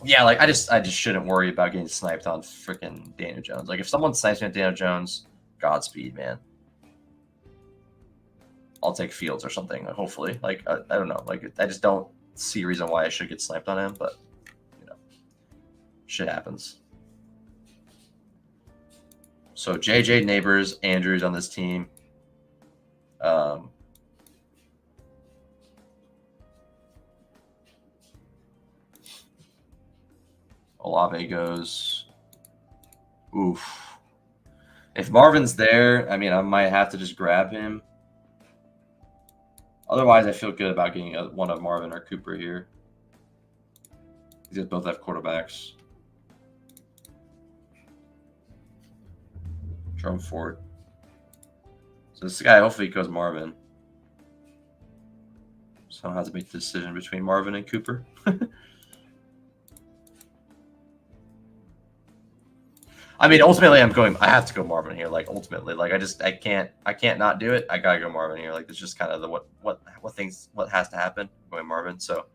Yeah, like I just shouldn't worry about getting sniped on freaking Daniel Jones. Like if someone snipes me at Daniel Jones, Godspeed, man. I'll take Fields or something, hopefully. Like I don't know. Like I just don't see a reason why I should get sniped on him, but you know, shit happens. So JJ, Neighbors, Andrews on this team. Olave goes. Oof. If Marvin's there, I mean, I might have to just grab him. Otherwise, I feel good about getting one of Marvin or Cooper here. These guys both have quarterbacks. Drum Ford. So this guy hopefully goes Marvin. So I don't have to make the decision between Marvin and Cooper. I mean, ultimately, I have to go Marvin here. Like, ultimately, like, I can't not do it. I gotta go Marvin here. Like, it's just kind of the what has to happen. I'm going Marvin. So,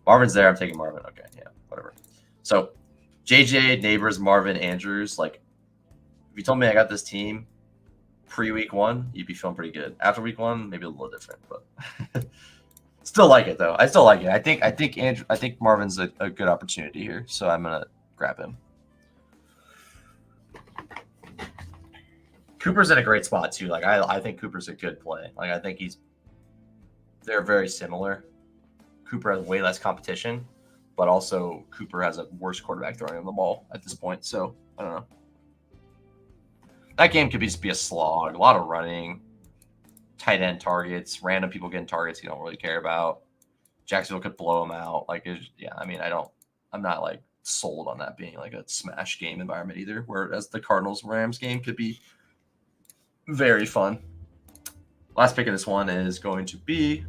Marvin's there. I'm taking Marvin. Okay, yeah, whatever. So, JJ, Neighbors, Marvin, Andrews. Like, if you told me I got this team pre-week 1, you'd be feeling pretty good. After week 1, maybe a little different, but still like it though. I still like it. I think Marvin's a good opportunity here, so I'm gonna grab him. Cooper's in a great spot too. Like I think Cooper's a good play. Like I think they're very similar. Cooper has way less competition, but also Cooper has a worse quarterback throwing him the ball at this point. So I don't know. That game could just be a slog. A lot of running, tight end targets, random people getting targets you don't really care about. Jacksonville could blow them out. Like, yeah, I mean, I'm not like sold on that being like a smash game environment either. Whereas the Cardinals-Rams game could be very fun. Last pick of this one is going to be.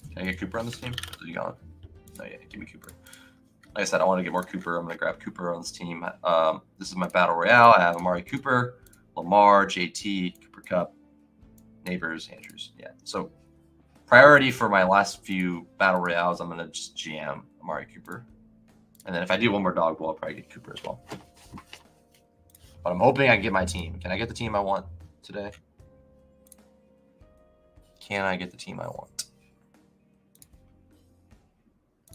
Can I get Cooper on this team? Is he gone? No, yeah, give me Cooper. Like I said, I want to get more Cooper. I'm going to grab Cooper on this team. This is my Battle Royale. I have Amari Cooper, Lamar, JT, Cooper Cup, Neighbors, Andrews. Yeah. So priority for my last few Battle Royales, I'm going to just GM Amari Cooper. And then if I do one more Dawg, I'll probably get Cooper as well. But I'm hoping I can get my team. Can I get the team I want today? Can I get the team I want?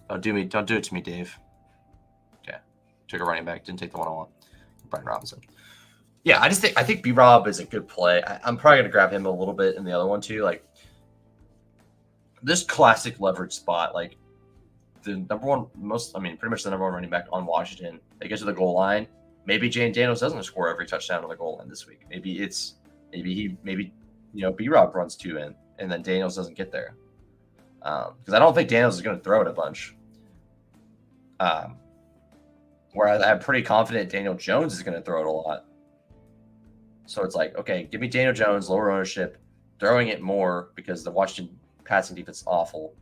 Don't do it to me, Dave. Okay. Took a running back, didn't take the one I want. Brian Robinson. Yeah, I think B-Rob is a good play. I'm probably gonna grab him a little bit in the other one too. Like this classic leverage spot, like pretty much the number one running back on Washington. They get to the goal line. Maybe Jane Daniels doesn't score every touchdown on the goal line this week. Maybe B-Rob runs 2 in and then Daniels doesn't get there. Because I don't think Daniels is going to throw it a bunch. Whereas I'm pretty confident Daniel Jones is going to throw it a lot. So it's like, okay, give me Daniel Jones, lower ownership, throwing it more because the Washington passing defense is awful.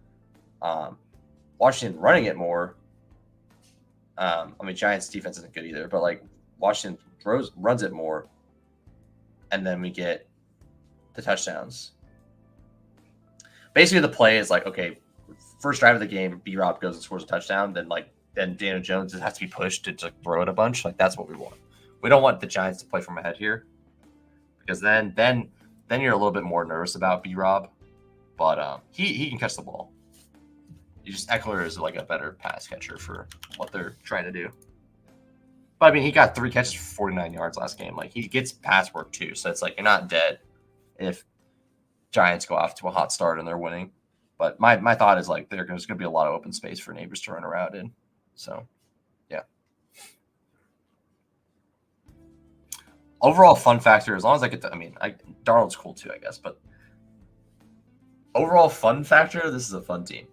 Washington running it more. Giants defense isn't good either, but like Washington runs it more, and then we get the touchdowns. Basically, the play is like, okay, first drive of the game, B-Rob goes and scores a touchdown. Then Daniel Jones has to be pushed to throw it a bunch. Like that's what we want. We don't want the Giants to play from ahead here, because then you're a little bit more nervous about B-Rob, but he can catch the ball. Eckler is like a better pass catcher for what they're trying to do. But I mean, he got 3 catches for 49 yards last game. Like he gets pass work too, so it's like you're not dead if Giants go off to a hot start and they're winning. But my thought is like there's going to be a lot of open space for Neighbors to run around in. So, yeah. Overall fun factor, as long as I get Darnold's cool too, I guess. But overall fun factor, this is a fun team.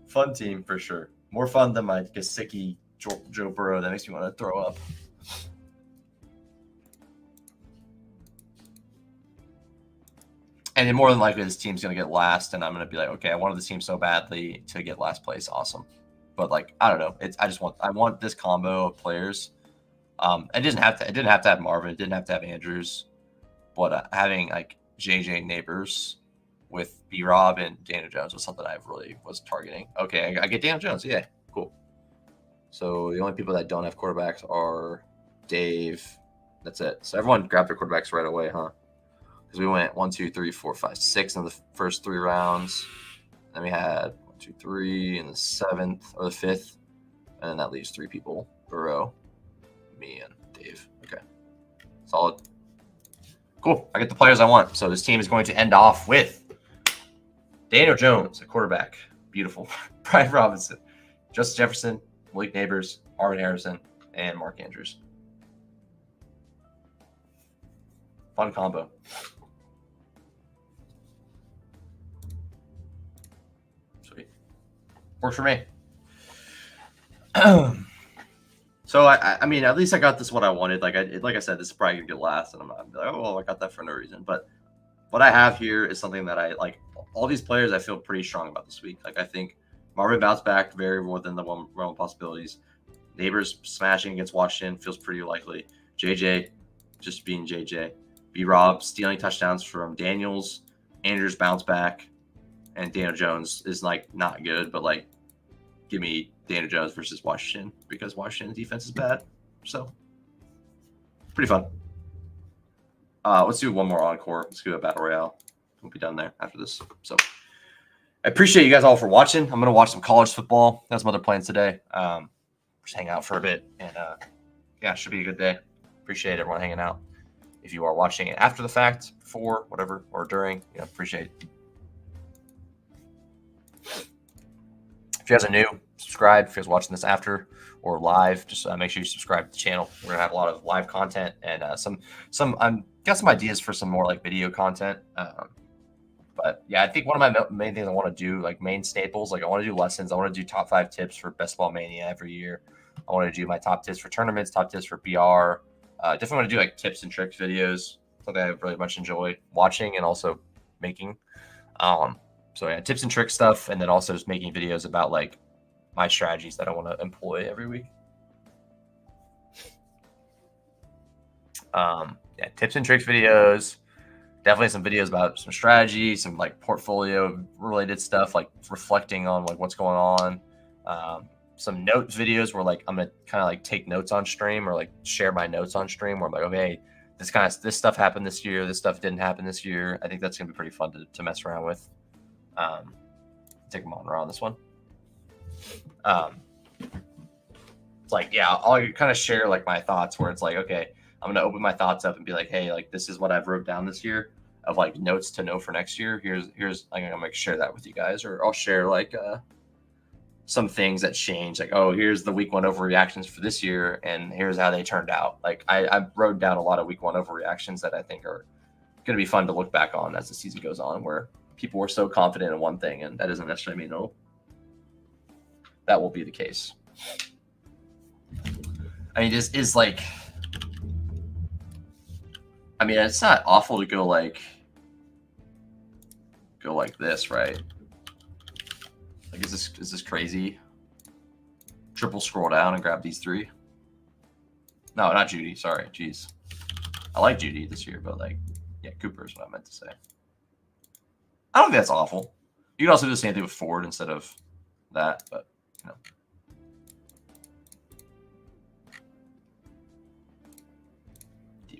Fun team for sure. More fun than my Gesicki Joe Burrow that makes me want to throw up. And then more than likely, this team's going to get last, and I'm going to be like, okay, I wanted this team so badly to get last place. Awesome. But like, I don't know. I want this combo of players. It didn't have to have Marvin. It didn't have to have Andrews. But having like JJ Neighbors with B-Rob and Daniel Jones was something I really was targeting. Okay, I get Daniel Jones. Yeah, cool. So the only people that don't have quarterbacks are Dave. That's it. So everyone grabbed their quarterbacks right away, huh? Because we went 1, 2, 3, 4, 5, 6 in the first 3 rounds. Then we had 1, 2, 3 in the 7th or the 5th. And then that leaves 3 people. Burrow, me, and Dave. Okay. Solid. Cool. I get the players I want. So this team is going to end off with Daniel Jones, a quarterback. Beautiful. Brian Robinson. Justin Jefferson, Malik Neighbors, Marvin Harrison, and Mark Andrews. Fun combo. Sweet. Works for me. So I mean, at least I got this what I wanted. Like I said, this is probably gonna get last, and I'm not like, oh, well, I got that for no reason. But what I have here is something that I like. All these players I feel pretty strong about this week. Like I think Marvin bounced back very more than the one realm of possibilities. Neighbors smashing against Washington feels pretty likely. JJ just being JJ. B Rob stealing touchdowns from Daniels. Andrews bounce back, and Daniel Jones is like not good, but like give me Daniel Jones versus Washington because Washington's defense is bad. So pretty fun. Let's do one more encore. Let's do a battle royale. We'll be done there after this. So I appreciate you guys all for watching. I'm gonna watch some college football. Got some other plans today. Just hang out for a bit, and yeah, it should be a good day. Appreciate everyone hanging out. If you are watching it after the fact, before, whatever, or during, appreciate it. If you guys are new, subscribe. If you guys are watching this after or live, just make sure you subscribe to the channel. We're gonna have a lot of live content and some. Got some ideas for some more like video content. But yeah, I think one of my main things I want to do, like main staples, like I want to do lessons. I want to do top 5 tips for Best Ball Mania every year. I want to do my top tips for tournaments, top tips for BR. Definitely want to do like tips and tricks videos. Something I really much enjoy watching and also making. So yeah, tips and tricks stuff, and then also just making videos about like my strategies that I want to employ every week. Yeah, tips and tricks videos. Definitely some videos about some strategy, some like portfolio related stuff, like reflecting on like what's going on. Some notes videos where like I'm gonna kind of like take notes on stream or like share my notes on stream where I'm like, okay, this stuff happened this year, this stuff didn't happen this year. I think that's gonna be pretty fun to mess around with. Take them on around this one. It's like, yeah, I'll kind of share like my thoughts where it's like, okay, I'm gonna open my thoughts up and be like, hey, like this is what I've wrote down this year of like notes to know for next year. Here's I'm gonna share that with you guys, or I'll share like some things that change, like, oh, here's the week 1 overreactions for this year, and here's how they turned out. Like I wrote down a lot of week 1 overreactions that I think are gonna be fun to look back on as the season goes on, where people were so confident in one thing, and that doesn't necessarily mean that will be the case. I mean, this is like, I mean, it's not awful to go like this, right? Like, is this crazy? Triple scroll down and grab these 3. No, not Judy. Sorry, jeez. I like Judy this year, but like, yeah, Cooper is what I meant to say. I don't think that's awful. You can also do the same thing with Ford instead of that, but you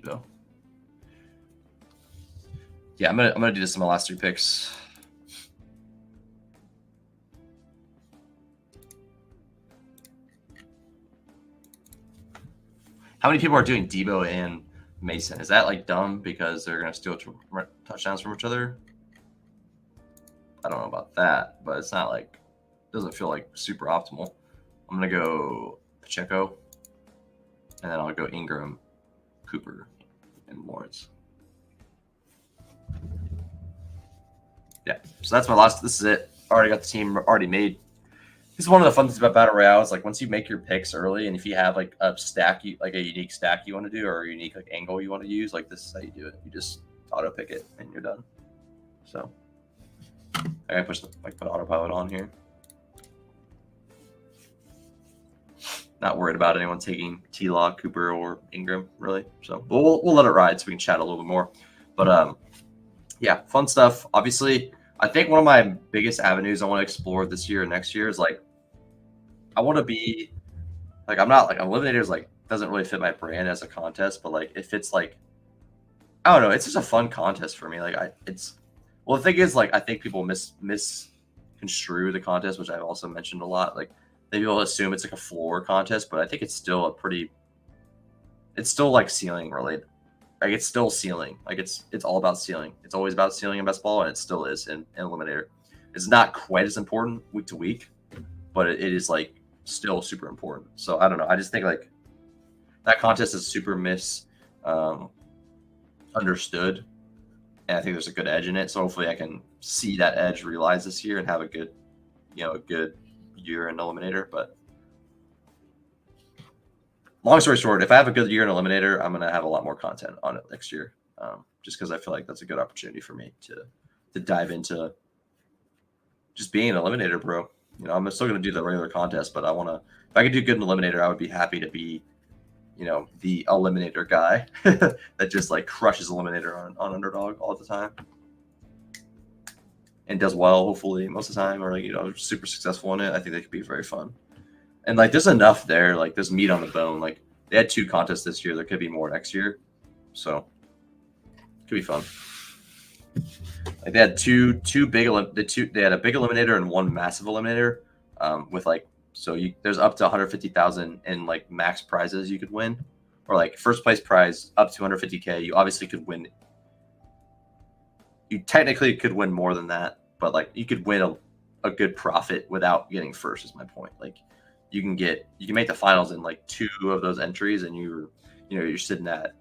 know. Devo. Yeah, I'm gonna do this in my last 3 picks. How many people are doing Debo and Mason? Is that like dumb because they're gonna steal touchdowns from each other? I don't know about that, but it's not like, doesn't feel like super optimal. I'm gonna go Pacheco, and then I'll go Ingram, Cooper, and Lawrence. Yeah, so that's my last. This is it. Already got the team already made. This is one of the fun things about Battle Royale is like once you make your picks early, and if you have like a stack, like a unique stack you want to do, or a unique like angle you want to use, like this is how you do it. You just auto pick it, and you're done. So I gotta put autopilot on here. Not worried about anyone taking T-Log, Cooper, or Ingram really. So we'll let it ride so we can chat a little bit more. But yeah, fun stuff. Obviously, I think one of my biggest avenues I want to explore this year and next year is like, I want to be like, I'm not like Eliminators like doesn't really fit my brand as a contest, but like if it's like, I don't know, it's just a fun contest for me. Like well, the thing is like I think people misconstrue the contest, which I've also mentioned a lot. Like people assume it's like a floor contest, but I think it's still it's still like ceiling related. Like it's still ceiling. Like it's all about ceiling. It's always about ceiling in best ball, and it still is in Eliminator. It's not quite as important week to week, but it is like still super important. So I don't know. I just think like that contest is super understood, and I think there's a good edge in it. So hopefully I can see that edge realized this year and have a good year in Eliminator. But long story short, if I have a good year in Eliminator, I'm gonna have a lot more content on it next year. Just because I feel like that's a good opportunity for me to dive into just being an Eliminator, bro. You know, I'm still gonna do the regular contest, but I wanna, if I could do good in Eliminator, I would be happy to be, you know, the Eliminator guy that just like crushes Eliminator on Underdog all the time and does well, hopefully most of the time, or like, you know, super successful in it. I think they could be very fun. And like, there's enough there. Like, there's meat on the bone. Like, they had 2 contests this year. There could be more next year, so it could be fun. Like, they had they had a big eliminator and 1 massive eliminator, with like, so there's up to 150,000 in like max prizes you could win, or like first place prize up to 150K. You obviously could win. You technically could win more than that, but like you could win a good profit without getting first. Is my point. Like, you can make the finals in like 2 of those entries, and you're sitting at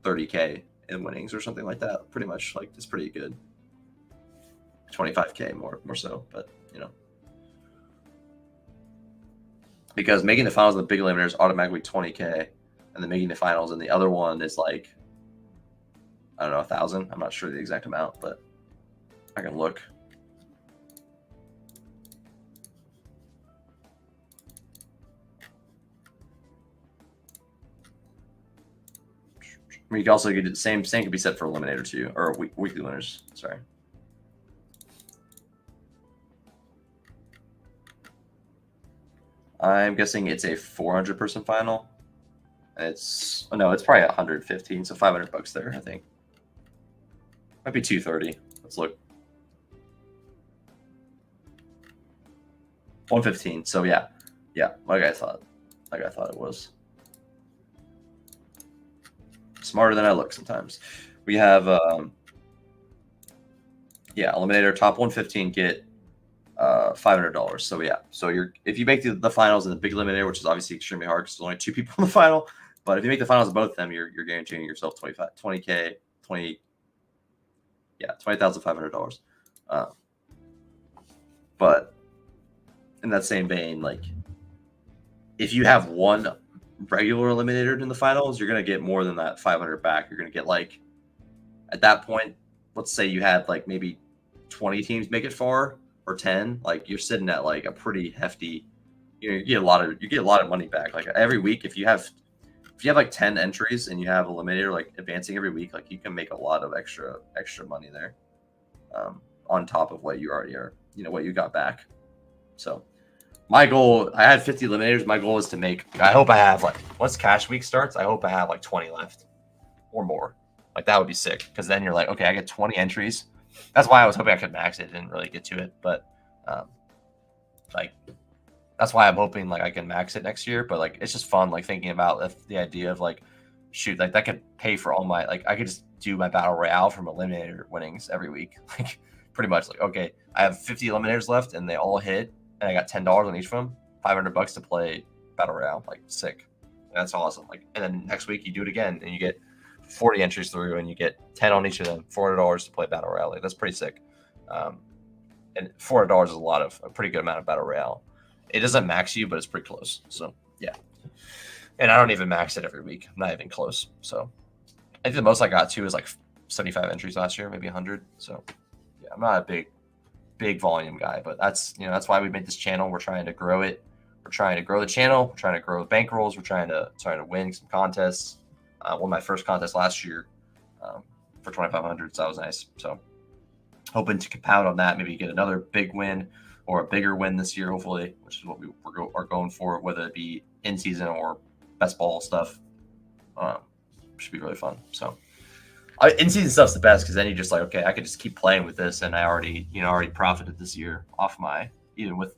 30K in winnings or something like that. Pretty much, like, it's pretty good. 25K more so, but you know, because making the finals in the big eliminator is automatically 20K, and then making the finals in the other one is like, I don't know, 1,000. I'm not sure the exact amount, but I can look. I mean, you can also get the same could be said for eliminator too, or weekly winners. Sorry. I'm guessing it's a 400 person final. It's probably 115, so $500 there, I think. Might be 230. Let's look. 115. So yeah, like I thought it was. Smarter than I look sometimes. We have eliminator top 115 get $500. So yeah, so if you make the finals in the big eliminator, which is obviously extremely hard because there's only 2 people in the final, but if you make the finals of both of them, you're guaranteeing yourself $20,500. But in that same vein, like, if you have 1 regular eliminator in the finals, you're gonna get more than that 500 back. You're gonna get, like, at that point, let's say you had like maybe 20 teams make it far, or 10, like, you're sitting at like a pretty hefty, you get a lot of money back. Like, every week, if you have like 10 entries and you have eliminator like advancing every week, like, you can make a lot of extra money there, on top of what you already are, what you got back. So my goal, I had 50 eliminators. My goal is to make, I hope I have, like, once cash week starts, I hope I have like 20 left or more. Like, that would be sick, because then you're like, okay, I get 20 entries. That's why I was hoping I could max it. Didn't really get to it, but like, that's why I'm hoping like I can max it next year. But like, it's just fun, like, thinking about the idea of like, shoot, like, that could pay for all my, like, I could just do my battle royale from eliminator winnings every week. Like, pretty much, like, okay, I have 50 eliminators left and they all hit, and I got $10 on each of them, $500 to play battle royale. Like, sick. That's awesome. Like, and then next week you do it again and you get 40 entries through and you get 10 on each of them, $400 to play battle royale. Like, that's pretty sick. And $400 is a pretty good amount of battle royale. It doesn't max you, but it's pretty close. So yeah. And I don't even max it every week. I'm not even close. So I think the most I got to is like 75 entries last year, maybe 100. So yeah, I'm not a big volume guy, but that's why we made this channel. We're trying to grow it. We're trying to grow the channel. We're trying to grow the bankrolls. We're trying to win some contests. Won my first contest last year for 2,500, so that was nice. So hoping to compound on that, maybe get another big win or a bigger win this year, hopefully, which is what we are going for, whether it be in season or best ball stuff. Should be really fun. So in season stuff's the best, because then you're just like, okay, I could just keep playing with this, and I already profited this year off my, even with,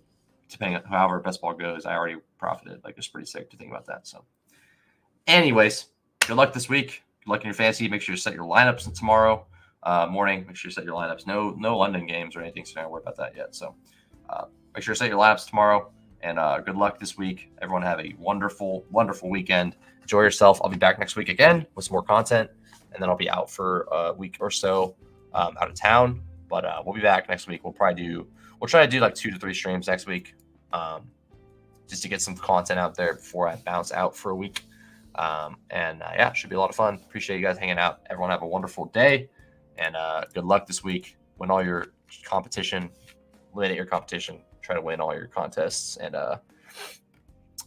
depending on however best ball goes, I already profited. Like, it's pretty sick to think about that. So anyways, good luck this week. Good luck in your fantasy. Make sure you set your lineups tomorrow morning. Make sure you set your lineups. No London games or anything, so don't worry about that yet. So make sure you set your lineups tomorrow. And good luck this week. Everyone have a wonderful, wonderful weekend. Enjoy yourself. I'll be back next week again with some more content, and then I'll be out for a week or so out of town. But we'll be back next week. We'll try to do like 2 to 3 streams next week, just to get some content out there before I bounce out for a week. Yeah, it should be a lot of fun. Appreciate you guys hanging out. Everyone have a wonderful day, and good luck this week. Win all your competition. Win at your competition. Try to win all your contests, and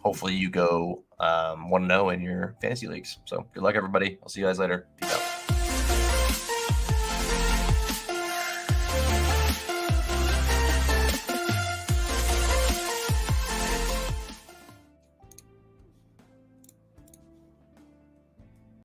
hopefully you go 1-0 in your fantasy leagues. So good luck, everybody. I'll see you guys later. Peace out.